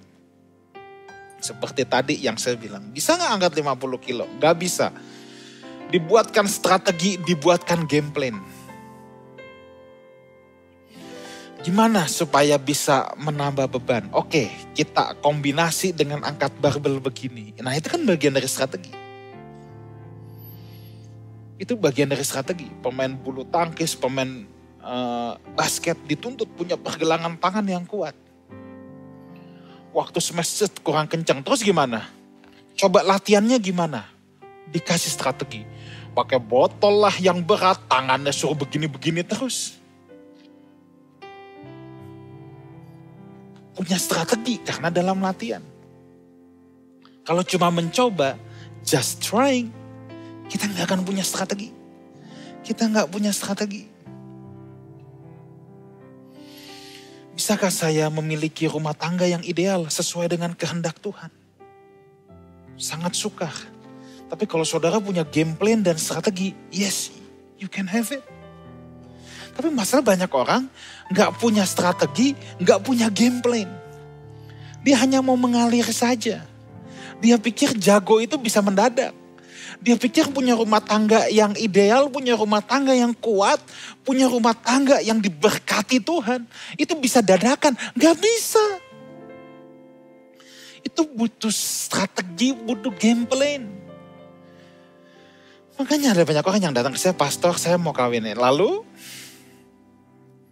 Seperti tadi yang saya bilang, bisa nggak angkat 50 kilo? Nggak bisa. Dibuatkan strategi, dibuatkan game plan. Gimana supaya bisa menambah beban? Oke, kita kombinasi dengan angkat barbel begini. Nah itu kan bagian dari strategi. Itu bagian dari strategi. Pemain bulu tangkis, pemain basket dituntut punya pergelangan tangan yang kuat. Waktu smash kurang kencang. Terus gimana? Coba latihannya gimana? Dikasih strategi. Pakai botol lah yang berat, tangannya suruh begini-begini terus. Punya strategi karena dalam latihan. Kalau cuma mencoba, just trying, kita nggak akan punya strategi. Kita nggak punya strategi. Bisakah saya memiliki rumah tangga yang ideal sesuai dengan kehendak Tuhan? Sangat sukar. Tapi kalau saudara punya game plan dan strategi, yes, you can have it. Tapi masalah banyak orang nggak punya strategi, nggak punya game plan. Dia hanya mau mengalir saja. Dia pikir jago itu bisa mendadak. Dia pikir punya rumah tangga yang ideal, punya rumah tangga yang kuat, punya rumah tangga yang diberkati Tuhan. Itu bisa dadakan, gak bisa. Itu butuh strategi, butuh game plan. Makanya ada banyak orang yang datang ke saya, pastor saya mau kawin. Lalu,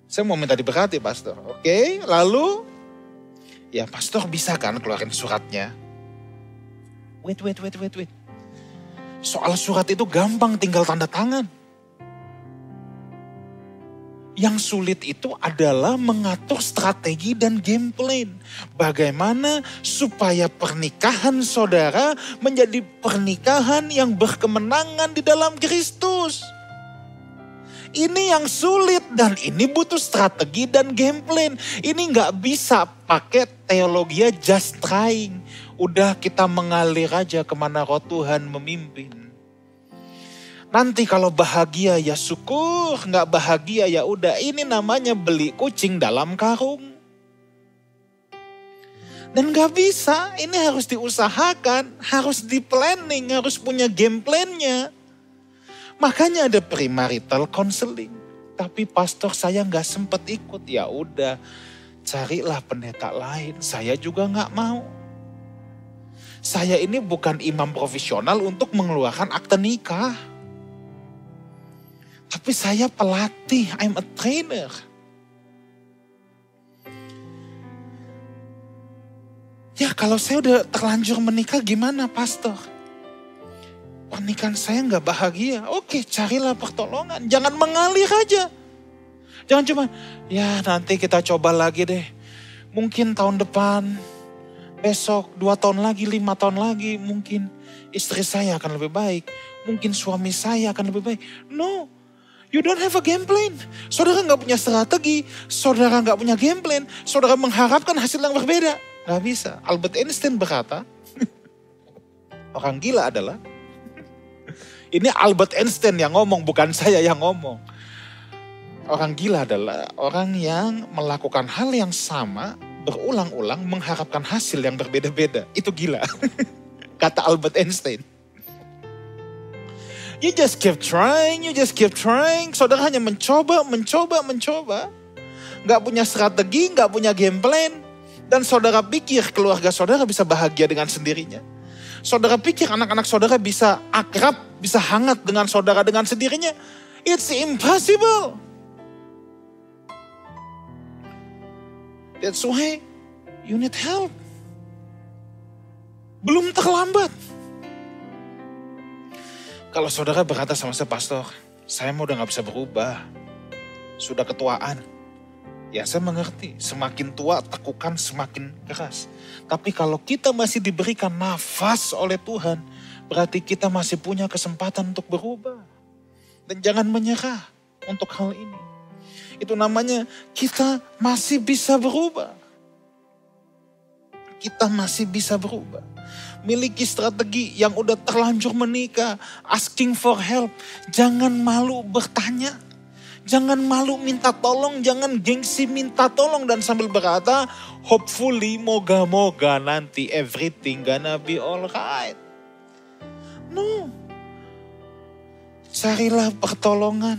saya mau minta diberkati pastor. Oke, lalu, ya pastor bisa kan keluarin suratnya. Wait. Soal surat itu gampang, tinggal tanda tangan. Yang sulit itu adalah mengatur strategi dan game plan. Bagaimana supaya pernikahan saudara menjadi pernikahan yang berkemenangan di dalam Kristus. Ini yang sulit dan ini butuh strategi dan game plan. Ini gak bisa pakai teologi just trying. Udah kita mengalir aja kemana roh Tuhan memimpin. Nanti kalau bahagia ya syukur, nggak bahagia ya udah. Ini namanya beli kucing dalam karung. Dan nggak bisa, ini harus diusahakan, harus di planning, harus punya game plan-nya. Makanya ada premarital counseling. Tapi pastor saya nggak sempat ikut, ya udah carilah pendeta lain. Saya juga nggak mau. Saya ini bukan imam profesional untuk mengeluarkan akte nikah. Tapi saya pelatih, I'm a trainer. Ya kalau saya udah terlanjur menikah gimana pastor? Pernikahan saya gak bahagia. Oke, carilah pertolongan. Jangan mengalir aja. Jangan cuma, ya nanti kita coba lagi deh. Mungkin tahun depan, besok, 2 tahun lagi, 5 tahun lagi. Mungkin istri saya akan lebih baik. Mungkin suami saya akan lebih baik. No, you don't have a game plan. Saudara gak punya strategi. Saudara gak punya game plan. Saudara mengharapkan hasil yang berbeda. Gak bisa. Albert Einstein berkata, orang gila adalah, ini Albert Einstein yang ngomong, bukan saya yang ngomong. Orang gila adalah orang yang melakukan hal yang sama, berulang-ulang, mengharapkan hasil yang berbeda-beda. Itu gila. Kata Albert Einstein. You just keep trying, you just keep trying. Saudara hanya mencoba. Gak punya strategi, gak punya game plan. Dan saudara pikir keluarga saudara bisa bahagia dengan sendirinya. Saudara pikir anak-anak saudara bisa akrab, bisa hangat dengan saudara dengan sendirinya. It's impossible. That's why you need help. Belum terlambat. Kalau saudara berkata sama saya, pastor, saya mau udah gak bisa berubah. Sudah ketuaan. Ya saya mengerti, semakin tua tekukan semakin keras. Tapi kalau kita masih diberikan nafas oleh Tuhan, berarti kita masih punya kesempatan untuk berubah. Dan jangan menyerah untuk hal ini. Itu namanya kita masih bisa berubah. Kita masih bisa berubah. Miliki strategi yang udah terlanjur menikah, asking for help. Jangan malu bertanya. Jangan malu minta tolong, jangan gengsi minta tolong dan sambil berkata, hopefully, moga-moga nanti everything gonna be alright. No. Carilah pertolongan.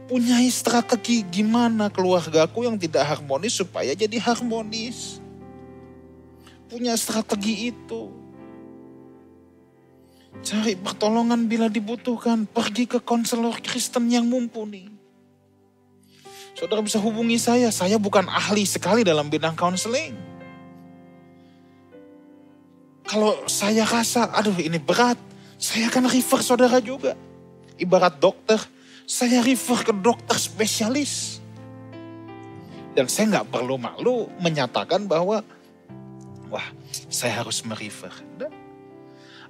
Punyai strategi gimana keluargaku yang tidak harmonis supaya jadi harmonis. Punya strategi itu. Cari pertolongan bila dibutuhkan. Pergi ke konselor Kristen yang mumpuni. Saudara bisa hubungi saya bukan ahli sekali dalam bidang counseling. Kalau saya rasa, aduh ini berat, saya akan refer saudara juga. Ibarat dokter, saya refer ke dokter spesialis. Dan saya nggak perlu malu menyatakan bahwa, wah saya harus merefer.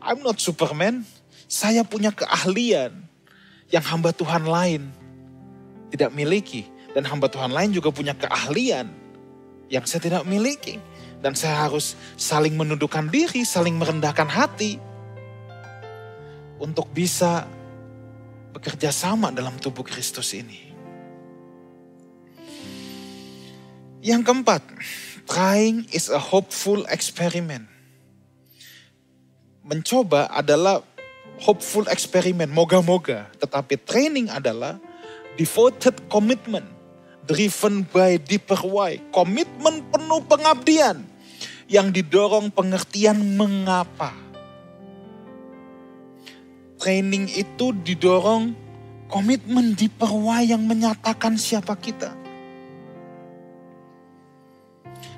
I'm not Superman, saya punya keahlian yang hamba Tuhan lain tidak miliki. Dan hamba Tuhan lain juga punya keahlian yang saya tidak miliki. Dan saya harus saling menundukkan diri, saling merendahkan hati. Untuk bisa bekerja sama dalam tubuh Kristus ini. Yang keempat, trying is a hopeful experiment. Mencoba adalah hopeful experiment, moga-moga. Tetapi training adalah devoted commitment. Driven by deeper why. Komitmen penuh pengabdian. Yang didorong pengertian mengapa. Training itu didorong komitmen deeper why yang menyatakan siapa kita.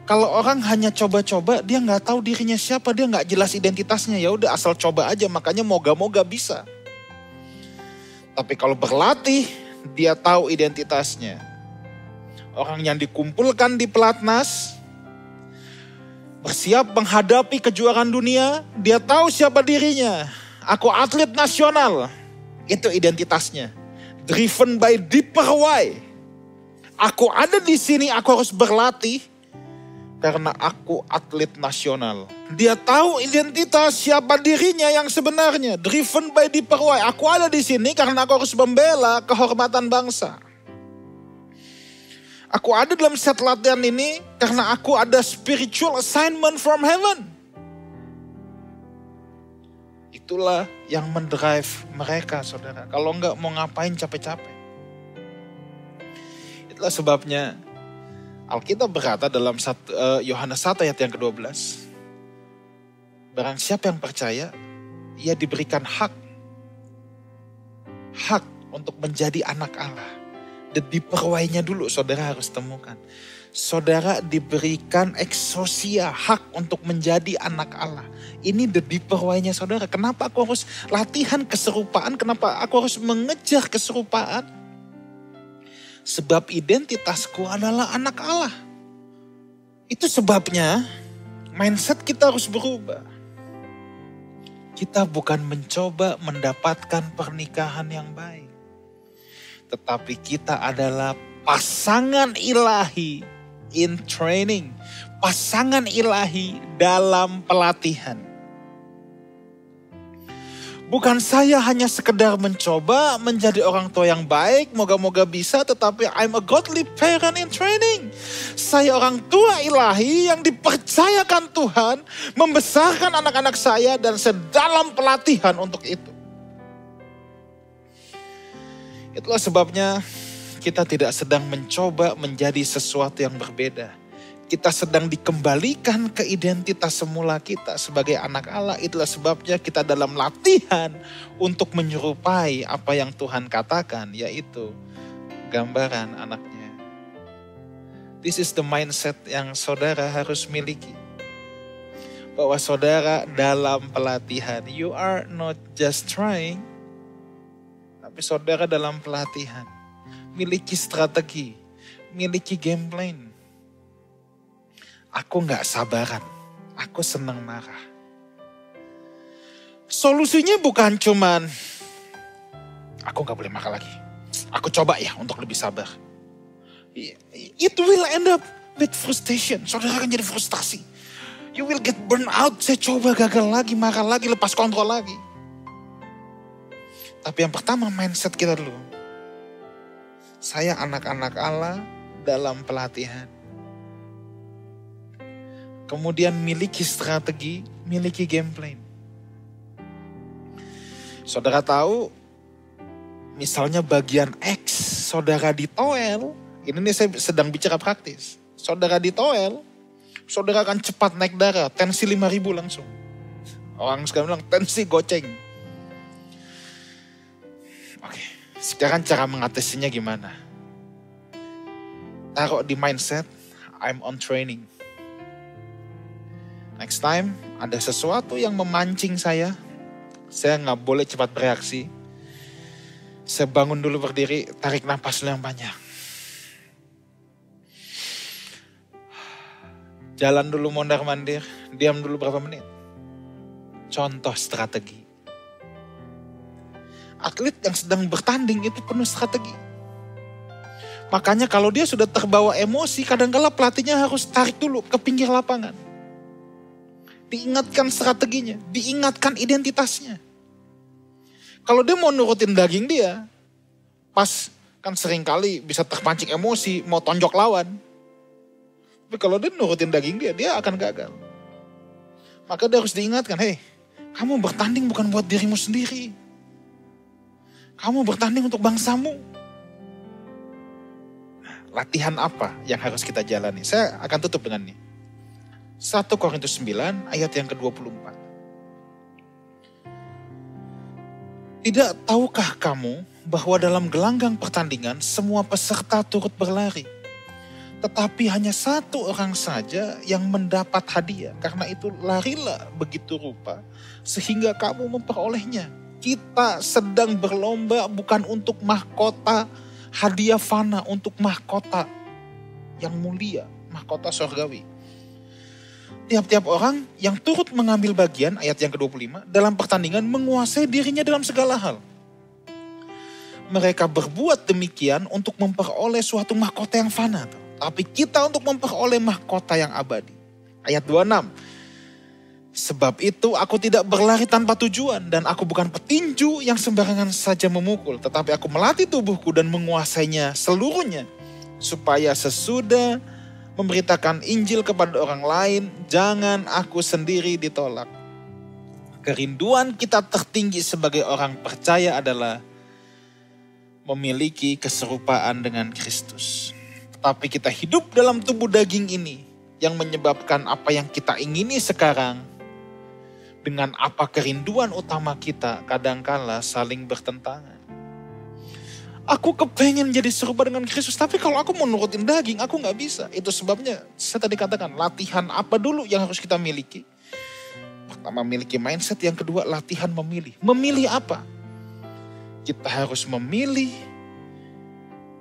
Kalau orang hanya coba-coba, dia nggak tahu dirinya siapa, dia nggak jelas identitasnya. Ya udah asal coba aja, makanya moga-moga bisa. Tapi kalau berlatih, dia tahu identitasnya. Orang yang dikumpulkan di pelatnas, bersiap menghadapi kejuaraan dunia, dia tahu siapa dirinya. Aku atlet nasional, itu identitasnya. Driven by deeper why. Aku ada di sini, aku harus berlatih karena aku atlet nasional. Dia tahu identitas siapa dirinya yang sebenarnya. Driven by deeper why. Aku ada di sini karena aku harus membela kehormatan bangsa. Aku ada dalam set latihan ini karena aku ada spiritual assignment from heaven. Itulah yang mendrive mereka, saudara. Kalau enggak mau ngapain capek-capek. Itulah sebabnya Alkitab berkata dalam Yohanes 1 ayat yang ke-12. Barang siapa yang percaya, ia diberikan hak untuk menjadi anak Allah. The deeper way-nya dulu saudara harus temukan. Saudara diberikan exousia, hak untuk menjadi anak Allah. Ini the deeper way-nya saudara. Kenapa aku harus latihan keserupaan? Kenapa aku harus mengejar keserupaan? Sebab identitasku adalah anak Allah. Itu sebabnya mindset kita harus berubah. Kita bukan mencoba mendapatkan pernikahan yang baik. Tetapi kita adalah pasangan ilahi in training. Pasangan ilahi dalam pelatihan. Bukan saya hanya sekedar mencoba menjadi orang tua yang baik, moga-moga bisa, tetapi I'm a godly parent in training. Saya orang tua ilahi yang dipercayakan Tuhan membesarkan anak-anak saya dan sedalam pelatihan untuk itu. Itulah sebabnya kita tidak sedang mencoba menjadi sesuatu yang berbeda. Kita sedang dikembalikan ke identitas semula kita sebagai anak Allah. Itulah sebabnya kita dalam latihan untuk menyerupai apa yang Tuhan katakan, yaitu gambaran anaknya. This is the mindset yang saudara harus miliki. Bahwa saudara dalam pelatihan, you are not just trying, tapi saudara dalam pelatihan. Miliki strategi, miliki game plan. Aku gak sabaran, aku senang marah. Solusinya bukan cuman, aku gak boleh marah lagi. Aku coba ya untuk lebih sabar. It will end up with frustration. Saudara akan jadi frustasi. You will get burn out. Saya coba gagal lagi, marah lagi, lepas kontrol lagi. Tapi yang pertama mindset kita dulu. Saya anak-anak Allah dalam pelatihan. Kemudian miliki strategi, miliki game plan. Saudara tahu, misalnya bagian X, saudara ditoel, ini nih saya sedang bicara praktis. Saudara ditoel, saudara akan cepat naik darah, tensi 5.000 langsung. Orang sekarang bilang tensi goceng. Oke, sekarang cara mengatasinya gimana? Taruh di mindset, I'm on training. Next time ada sesuatu yang memancing saya gak boleh cepat bereaksi. Saya bangun dulu berdiri, tarik nafas yang banyak. Jalan dulu mondar-mandir, diam dulu berapa menit. Contoh strategi. Atlet yang sedang bertanding itu penuh strategi. Makanya kalau dia sudah terbawa emosi, kadang-kala pelatihnya harus tarik dulu ke pinggir lapangan. Diingatkan strateginya, diingatkan identitasnya. Kalau dia mau nurutin daging dia, pas kan seringkali bisa terpancing emosi, mau tonjok lawan. Tapi kalau dia nurutin daging dia akan gagal. Maka dia harus diingatkan, hey, kamu bertanding bukan buat dirimu sendiri. Kamu bertanding untuk bangsamu. Nah, latihan apa yang harus kita jalani? Saya akan tutup dengan ini. 1 Korintus 9 ayat yang ke-24. Tidak tahukah kamu bahwa dalam gelanggang pertandingan semua peserta turut berlari. Tetapi hanya satu orang saja yang mendapat hadiah. Karena itu larilah begitu rupa sehingga kamu memperolehnya. Kita sedang berlomba bukan untuk mahkota hadiah fana, untuk mahkota yang mulia, mahkota surgawi. Tiap-tiap orang yang turut mengambil bagian, ayat yang ke-25, dalam pertandingan menguasai dirinya dalam segala hal. Mereka berbuat demikian untuk memperoleh suatu mahkota yang fana. Tapi kita untuk memperoleh mahkota yang abadi. Ayat 26. Sebab itu aku tidak berlari tanpa tujuan dan aku bukan petinju yang sembarangan saja memukul. Tetapi aku melatih tubuhku dan menguasainya seluruhnya. Supaya sesudah memberitakan Injil kepada orang lain, jangan aku sendiri ditolak. Kerinduan kita tertinggi sebagai orang percaya adalah memiliki keserupaan dengan Kristus. Tetapi kita hidup dalam tubuh daging ini yang menyebabkan apa yang kita ingini sekarang dengan apa kerinduan utama kita kadangkala saling bertentangan. Aku kepengen jadi serupa dengan Kristus, tapi kalau aku mau nurutin daging, aku nggak bisa. Itu sebabnya saya tadi katakan, latihan apa dulu yang harus kita miliki? Pertama, miliki mindset. Yang kedua, latihan memilih. Memilih apa? Kita harus memilih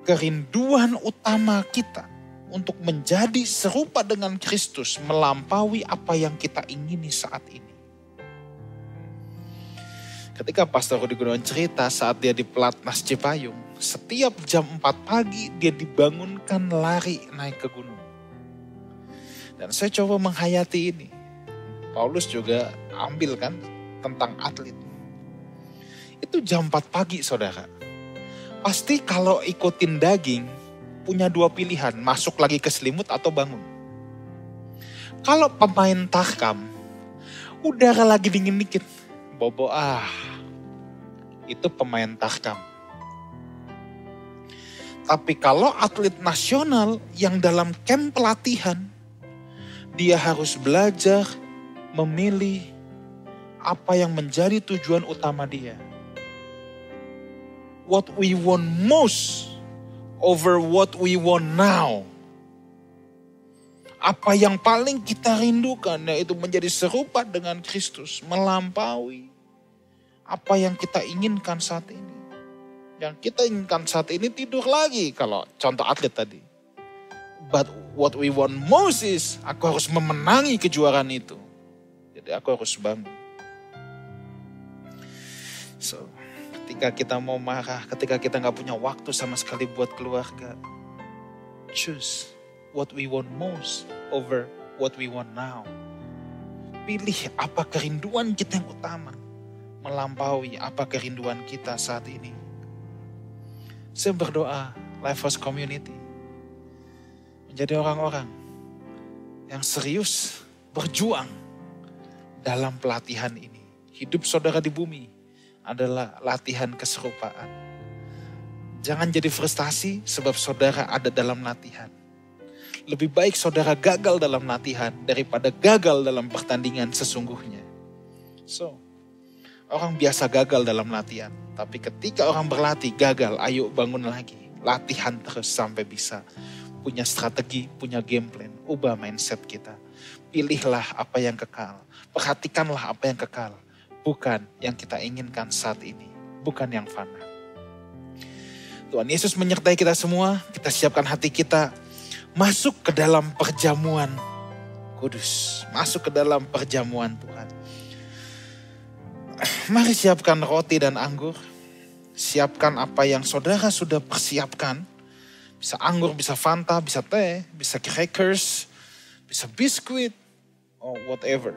kerinduan utama kita untuk menjadi serupa dengan Kristus, melampaui apa yang kita ingini saat ini. Ketika Pastor Rudi Gunawan cerita saat dia di Pelatnas Cipayung, setiap jam 4 pagi dia dibangunkan lari naik ke gunung. Dan saya coba menghayati ini. Paulus juga ambil kan tentang atlet. Itu jam 4 pagi saudara. Pasti kalau ikutin daging punya dua pilihan, masuk lagi ke selimut atau bangun. Kalau pemain tahkam, udara lagi dingin dikit. Bobo itu pemain tahkam. Tapi kalau atlet nasional yang dalam camp pelatihan, dia harus belajar memilih apa yang menjadi tujuan utama dia. What we want most over what we want now. Apa yang paling kita rindukan, yaitu menjadi serupa dengan Kristus, melampaui apa yang kita inginkan saat ini. Yang kita inginkan saat ini tidur lagi, kalau contoh atlet tadi. But what we want most is, aku harus memenangi kejuaraan itu. Jadi aku harus bangun. So, ketika kita mau marah, ketika kita gak punya waktu sama sekali buat keluarga, choose what we want most over what we want now. Pilih apa kerinduan kita yang utama, melampaui apa kerinduan kita saat ini. Saya berdoa Life House Community menjadi orang-orang yang serius berjuang dalam pelatihan ini. Hidup saudara di bumi adalah latihan keserupaan. Jangan jadi frustasi sebab saudara ada dalam latihan. Lebih baik saudara gagal dalam latihan daripada gagal dalam pertandingan sesungguhnya. So, orang biasa gagal dalam latihan. Tapi ketika orang berlatih gagal, ayo bangun lagi. Latihan terus sampai bisa. Punya strategi, punya game plan. Ubah mindset kita. Pilihlah apa yang kekal. Perhatikanlah apa yang kekal. Bukan yang kita inginkan saat ini. Bukan yang fana. Tuhan Yesus menyertai kita semua. Kita siapkan hati kita. Masuk ke dalam perjamuan kudus. Masuk ke dalam perjamuan Tuhan. Mari siapkan roti dan anggur. Siapkan apa yang saudara sudah persiapkan. Bisa anggur, bisa Fanta, bisa teh, bisa crackers, bisa biskuit, or whatever.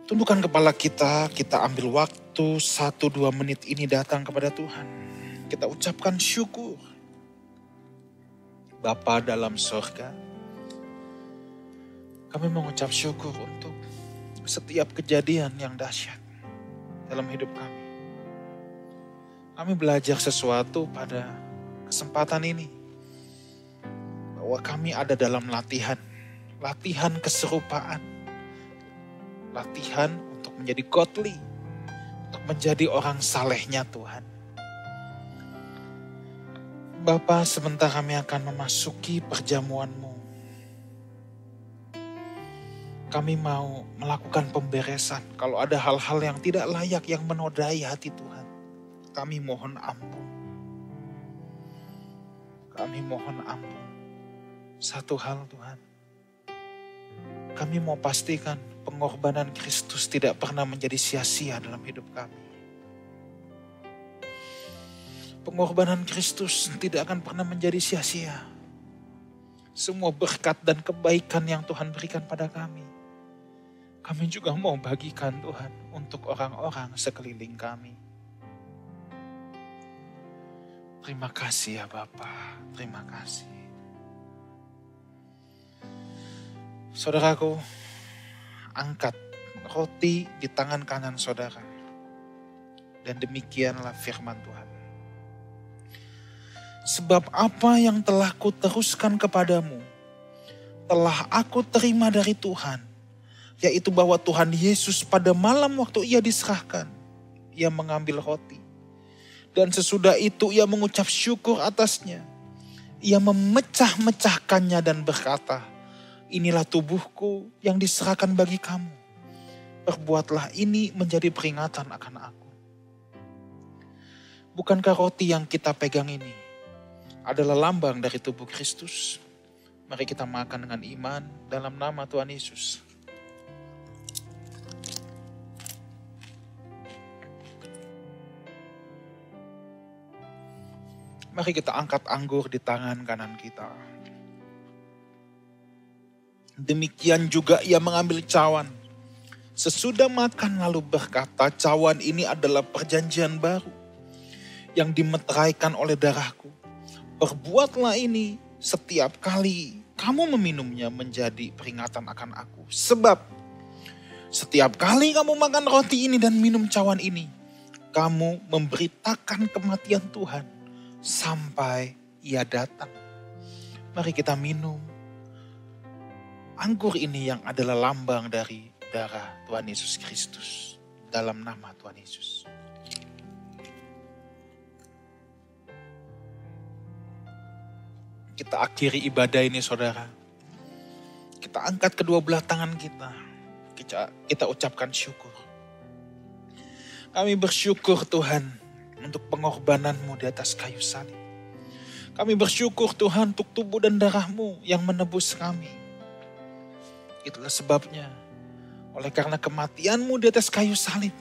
Tundukkan kepala kita ambil waktu 1-2 menit ini datang kepada Tuhan. Kita ucapkan syukur. Bapa dalam surga, kami mengucap syukur untuk setiap kejadian yang dahsyat dalam hidup kami. Kami belajar sesuatu pada kesempatan ini. Bahwa kami ada dalam latihan keserupaan. Latihan untuk menjadi godly, untuk menjadi orang salehnya Tuhan. Bapa, sebentar kami akan memasuki perjamuan-Mu. Kami mau melakukan pemberesan. Kalau ada hal-hal yang tidak layak yang menodai hati Tuhan, kami mohon ampun. Kami mohon ampun. Satu hal Tuhan, kami mau pastikan pengorbanan Kristus tidak pernah menjadi sia-sia dalam hidup kami. Pengorbanan Kristus tidak akan pernah menjadi sia-sia. Semua berkat dan kebaikan yang Tuhan berikan pada kami, kami juga mau bagikan Tuhan untuk orang-orang sekeliling kami. Terima kasih ya Bapa, terima kasih. Saudaraku, angkat roti di tangan kanan saudara. Dan demikianlah firman Tuhan. Sebab apa yang telah kuteruskan kepadamu, telah aku terima dari Tuhan. Yaitu bahwa Tuhan Yesus pada malam waktu ia diserahkan, ia mengambil roti. Dan sesudah itu ia mengucap syukur atasnya. Ia memecah-mecahkannya dan berkata, inilah tubuhku yang diserahkan bagi kamu. Perbuatlah ini menjadi peringatan akan aku. Bukankah roti yang kita pegang ini adalah lambang dari tubuh Kristus? Mari kita makan dengan iman dalam nama Tuhan Yesus. Mari kita angkat anggur di tangan kanan kita. Demikian juga ia mengambil cawan. Sesudah makan lalu berkata, cawan ini adalah perjanjian baru yang dimeteraikan oleh darahku. Perbuatlah ini setiap kali kamu meminumnya menjadi peringatan akan aku. Sebab setiap kali kamu makan roti ini dan minum cawan ini, kamu memberitakan kematian Tuhan sampai ia datang. Mari kita minum anggur ini yang adalah lambang dari darah Tuhan Yesus Kristus. Dalam nama Tuhan Yesus. Kita akhiri ibadah ini saudara. Kita angkat kedua belah tangan kita. Kita ucapkan syukur. Kami bersyukur Tuhan untuk pengorbananmu di atas kayu salib. Kami bersyukur Tuhan untuk tubuh dan darahmu yang menebus kami. Itulah sebabnya, oleh karena kematianmu di atas kayu salib,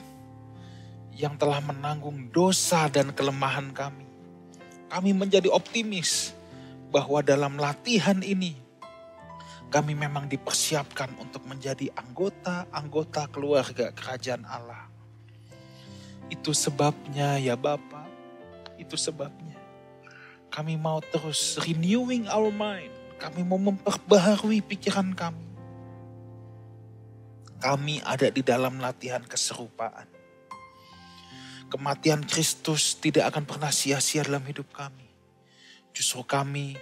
yang telah menanggung dosa dan kelemahan kami, kami menjadi optimis bahwa dalam latihan ini, kami memang dipersiapkan untuk menjadi anggota-anggota keluarga kerajaan Allah. Itu sebabnya ya Bapa, itu sebabnya kami mau terus renewing our mind. Kami mau memperbaharui pikiran kami. Kami ada di dalam latihan keserupaan. Kematian Kristus tidak akan pernah sia-sia dalam hidup kami. Justru kami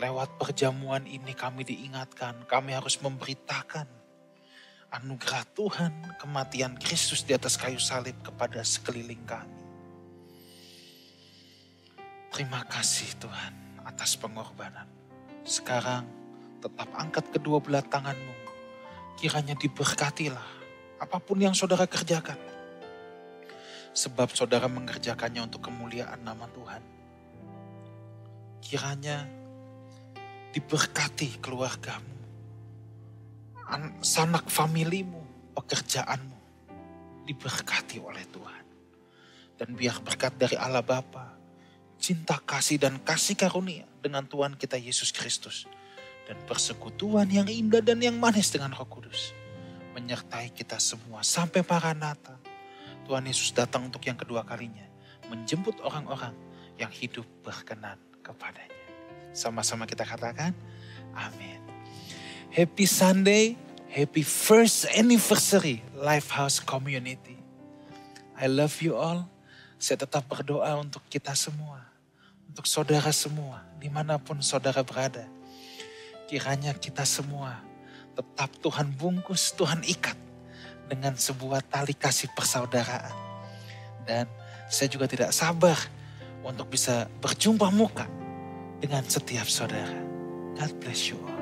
lewat perjamuan ini kami diingatkan, kami harus memberitakan anugerah Tuhan, kematian Kristus di atas kayu salib kepada sekeliling kami. Terima kasih Tuhan atas pengorbanan. Sekarang tetap angkat kedua belah tanganmu. Kiranya diberkatilah apapun yang saudara kerjakan. Sebab saudara mengerjakannya untuk kemuliaan nama Tuhan. Kiranya diberkati keluargamu, sanak familimu, pekerjaanmu diberkati oleh Tuhan. Dan biar berkat dari Allah Bapa, cinta kasih dan kasih karunia dengan Tuhan kita Yesus Kristus, dan persekutuan yang indah dan yang manis dengan Roh Kudus menyertai kita semua sampai Maranatha. Tuhan Yesus datang untuk yang kedua kalinya, menjemput orang-orang yang hidup berkenan kepadanya. Sama-sama kita katakan, amin. Happy Sunday, happy first anniversary Lifehouse Community. I love you all. Saya tetap berdoa untuk kita semua, untuk saudara semua, dimanapun saudara berada. Kiranya kita semua tetap Tuhan bungkus, Tuhan ikat dengan sebuah tali kasih persaudaraan. Dan saya juga tidak sabar untuk bisa berjumpa muka dengan setiap saudara. God bless you all.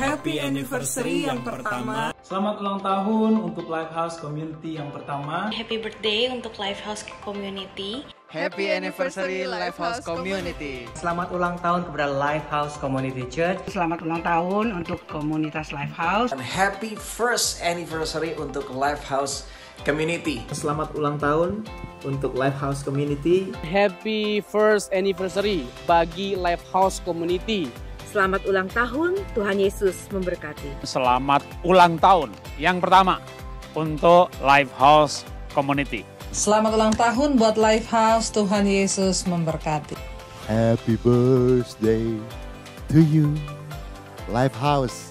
Happy anniversary yang pertama. Selamat ulang tahun untuk Lifehouse Community yang pertama. Happy birthday untuk Lifehouse Community. Happy anniversary Lifehouse Community. Selamat ulang tahun kepada Lifehouse Community Church. Selamat ulang tahun untuk komunitas Lifehouse. And happy first anniversary untuk Lifehouse Community. Selamat ulang tahun untuk Lifehouse Community. Happy first anniversary bagi Lifehouse Community. Selamat ulang tahun, Tuhan Yesus memberkati. Selamat ulang tahun yang pertama untuk Lifehouse Community. Selamat ulang tahun buat Lifehouse, Tuhan Yesus memberkati. Happy birthday to you, Lifehouse.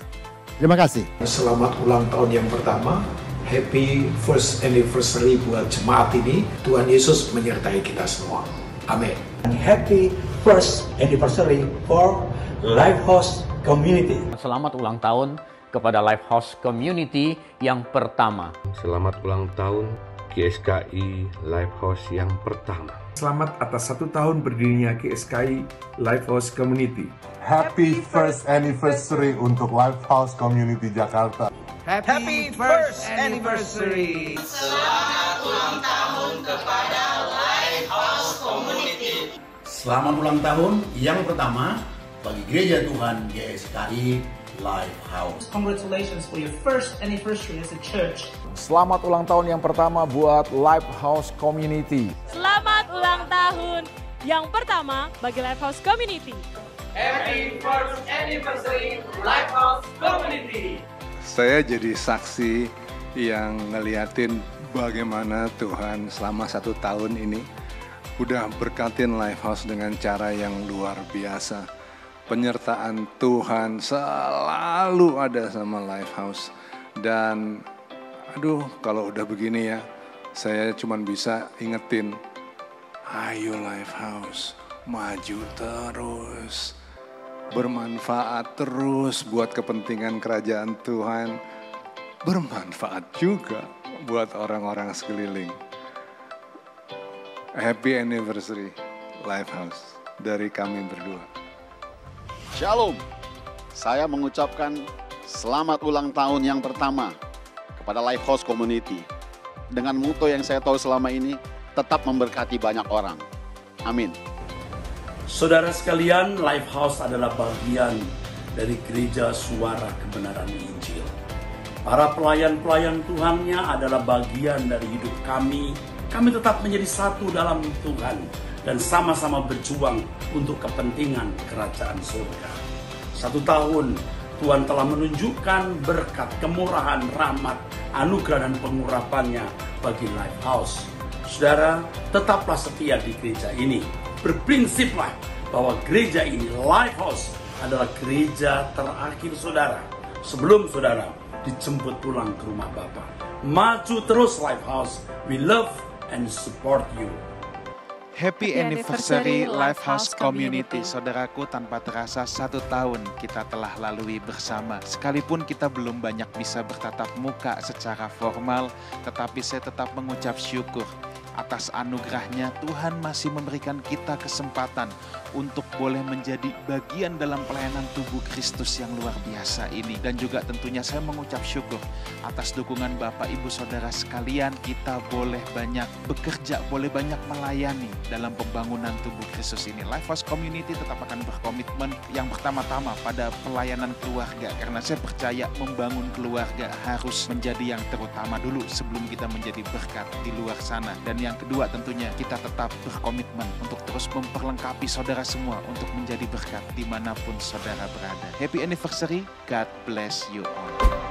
Terima kasih. Selamat ulang tahun yang pertama. Happy first anniversary buat jemaat ini. Tuhan Yesus menyertai kita semua. Amin. Happy first anniversary for Lifehouse Community. Selamat ulang tahun kepada Lifehouse Community yang pertama. Selamat ulang tahun GSKI Lifehouse yang pertama. Selamat atas 1 tahun berdirinya GSKI Lifehouse Community. Happy first anniversary untuk Lifehouse Community Jakarta. Happy first anniversary. Selamat ulang tahun kepada Lifehouse Community. Selamat ulang tahun yang pertama bagi Gereja Tuhan GSKI Lifehouse. Congratulations for your first anniversary as a church. Selamat ulang tahun yang pertama buat Lifehouse Community. Selamat ulang tahun yang pertama bagi Lifehouse Community. Happy first anniversary Lifehouse Community. Saya jadi saksi yang ngeliatin bagaimana Tuhan selama 1 tahun ini udah berkatin Lifehouse dengan cara yang luar biasa. Penyertaan Tuhan selalu ada sama Lifehouse. Dan aduh, kalau udah begini ya, saya cuma bisa ingetin, ayo Lifehouse, maju terus, bermanfaat terus buat kepentingan kerajaan Tuhan, bermanfaat juga buat orang-orang sekeliling. Happy anniversary Lifehouse dari kami berdua. Shalom, saya mengucapkan selamat ulang tahun yang pertama kepada Lifehouse Community. Dengan muto yang saya tahu selama ini, tetap memberkati banyak orang. Amin. Saudara sekalian, Lifehouse adalah bagian dari Gereja Suara Kebenaran Injil. Para pelayan-pelayan Tuhannya adalah bagian dari hidup kami. Kami tetap menjadi satu dalam Tuhan dan sama-sama berjuang untuk kepentingan kerajaan surga. 1 tahun Tuhan telah menunjukkan berkat, kemurahan, rahmat, anugerah dan pengurapannya bagi Lifehouse. Saudara, tetaplah setia di gereja ini. Berprinsiplah bahwa gereja ini, Lifehouse, adalah gereja terakhir saudara sebelum saudara dijemput pulang ke rumah Bapa. Maju terus Lifehouse. We love and support you. Happy anniversary Lifehouse Community. Saudaraku, tanpa terasa 1 tahun kita telah lalui bersama. Sekalipun kita belum banyak bisa bertatap muka secara formal, tetapi saya tetap mengucap syukur atas anugerahnya. Tuhan masih memberikan kita kesempatan untuk boleh menjadi bagian dalam pelayanan tubuh Kristus yang luar biasa ini. Dan juga tentunya saya mengucap syukur atas dukungan Bapak Ibu Saudara sekalian. Kita boleh banyak bekerja, boleh banyak melayani dalam pembangunan tubuh Kristus ini. Lifehouse Community tetap akan berkomitmen yang pertama-tama pada pelayanan keluarga, karena saya percaya membangun keluarga harus menjadi yang terutama dulu sebelum kita menjadi berkat di luar sana. Dan yang kedua tentunya kita tetap berkomitmen untuk terus memperlengkapi saudara semua untuk menjadi berkat dimanapun saudara berada. Happy anniversary, God bless you all.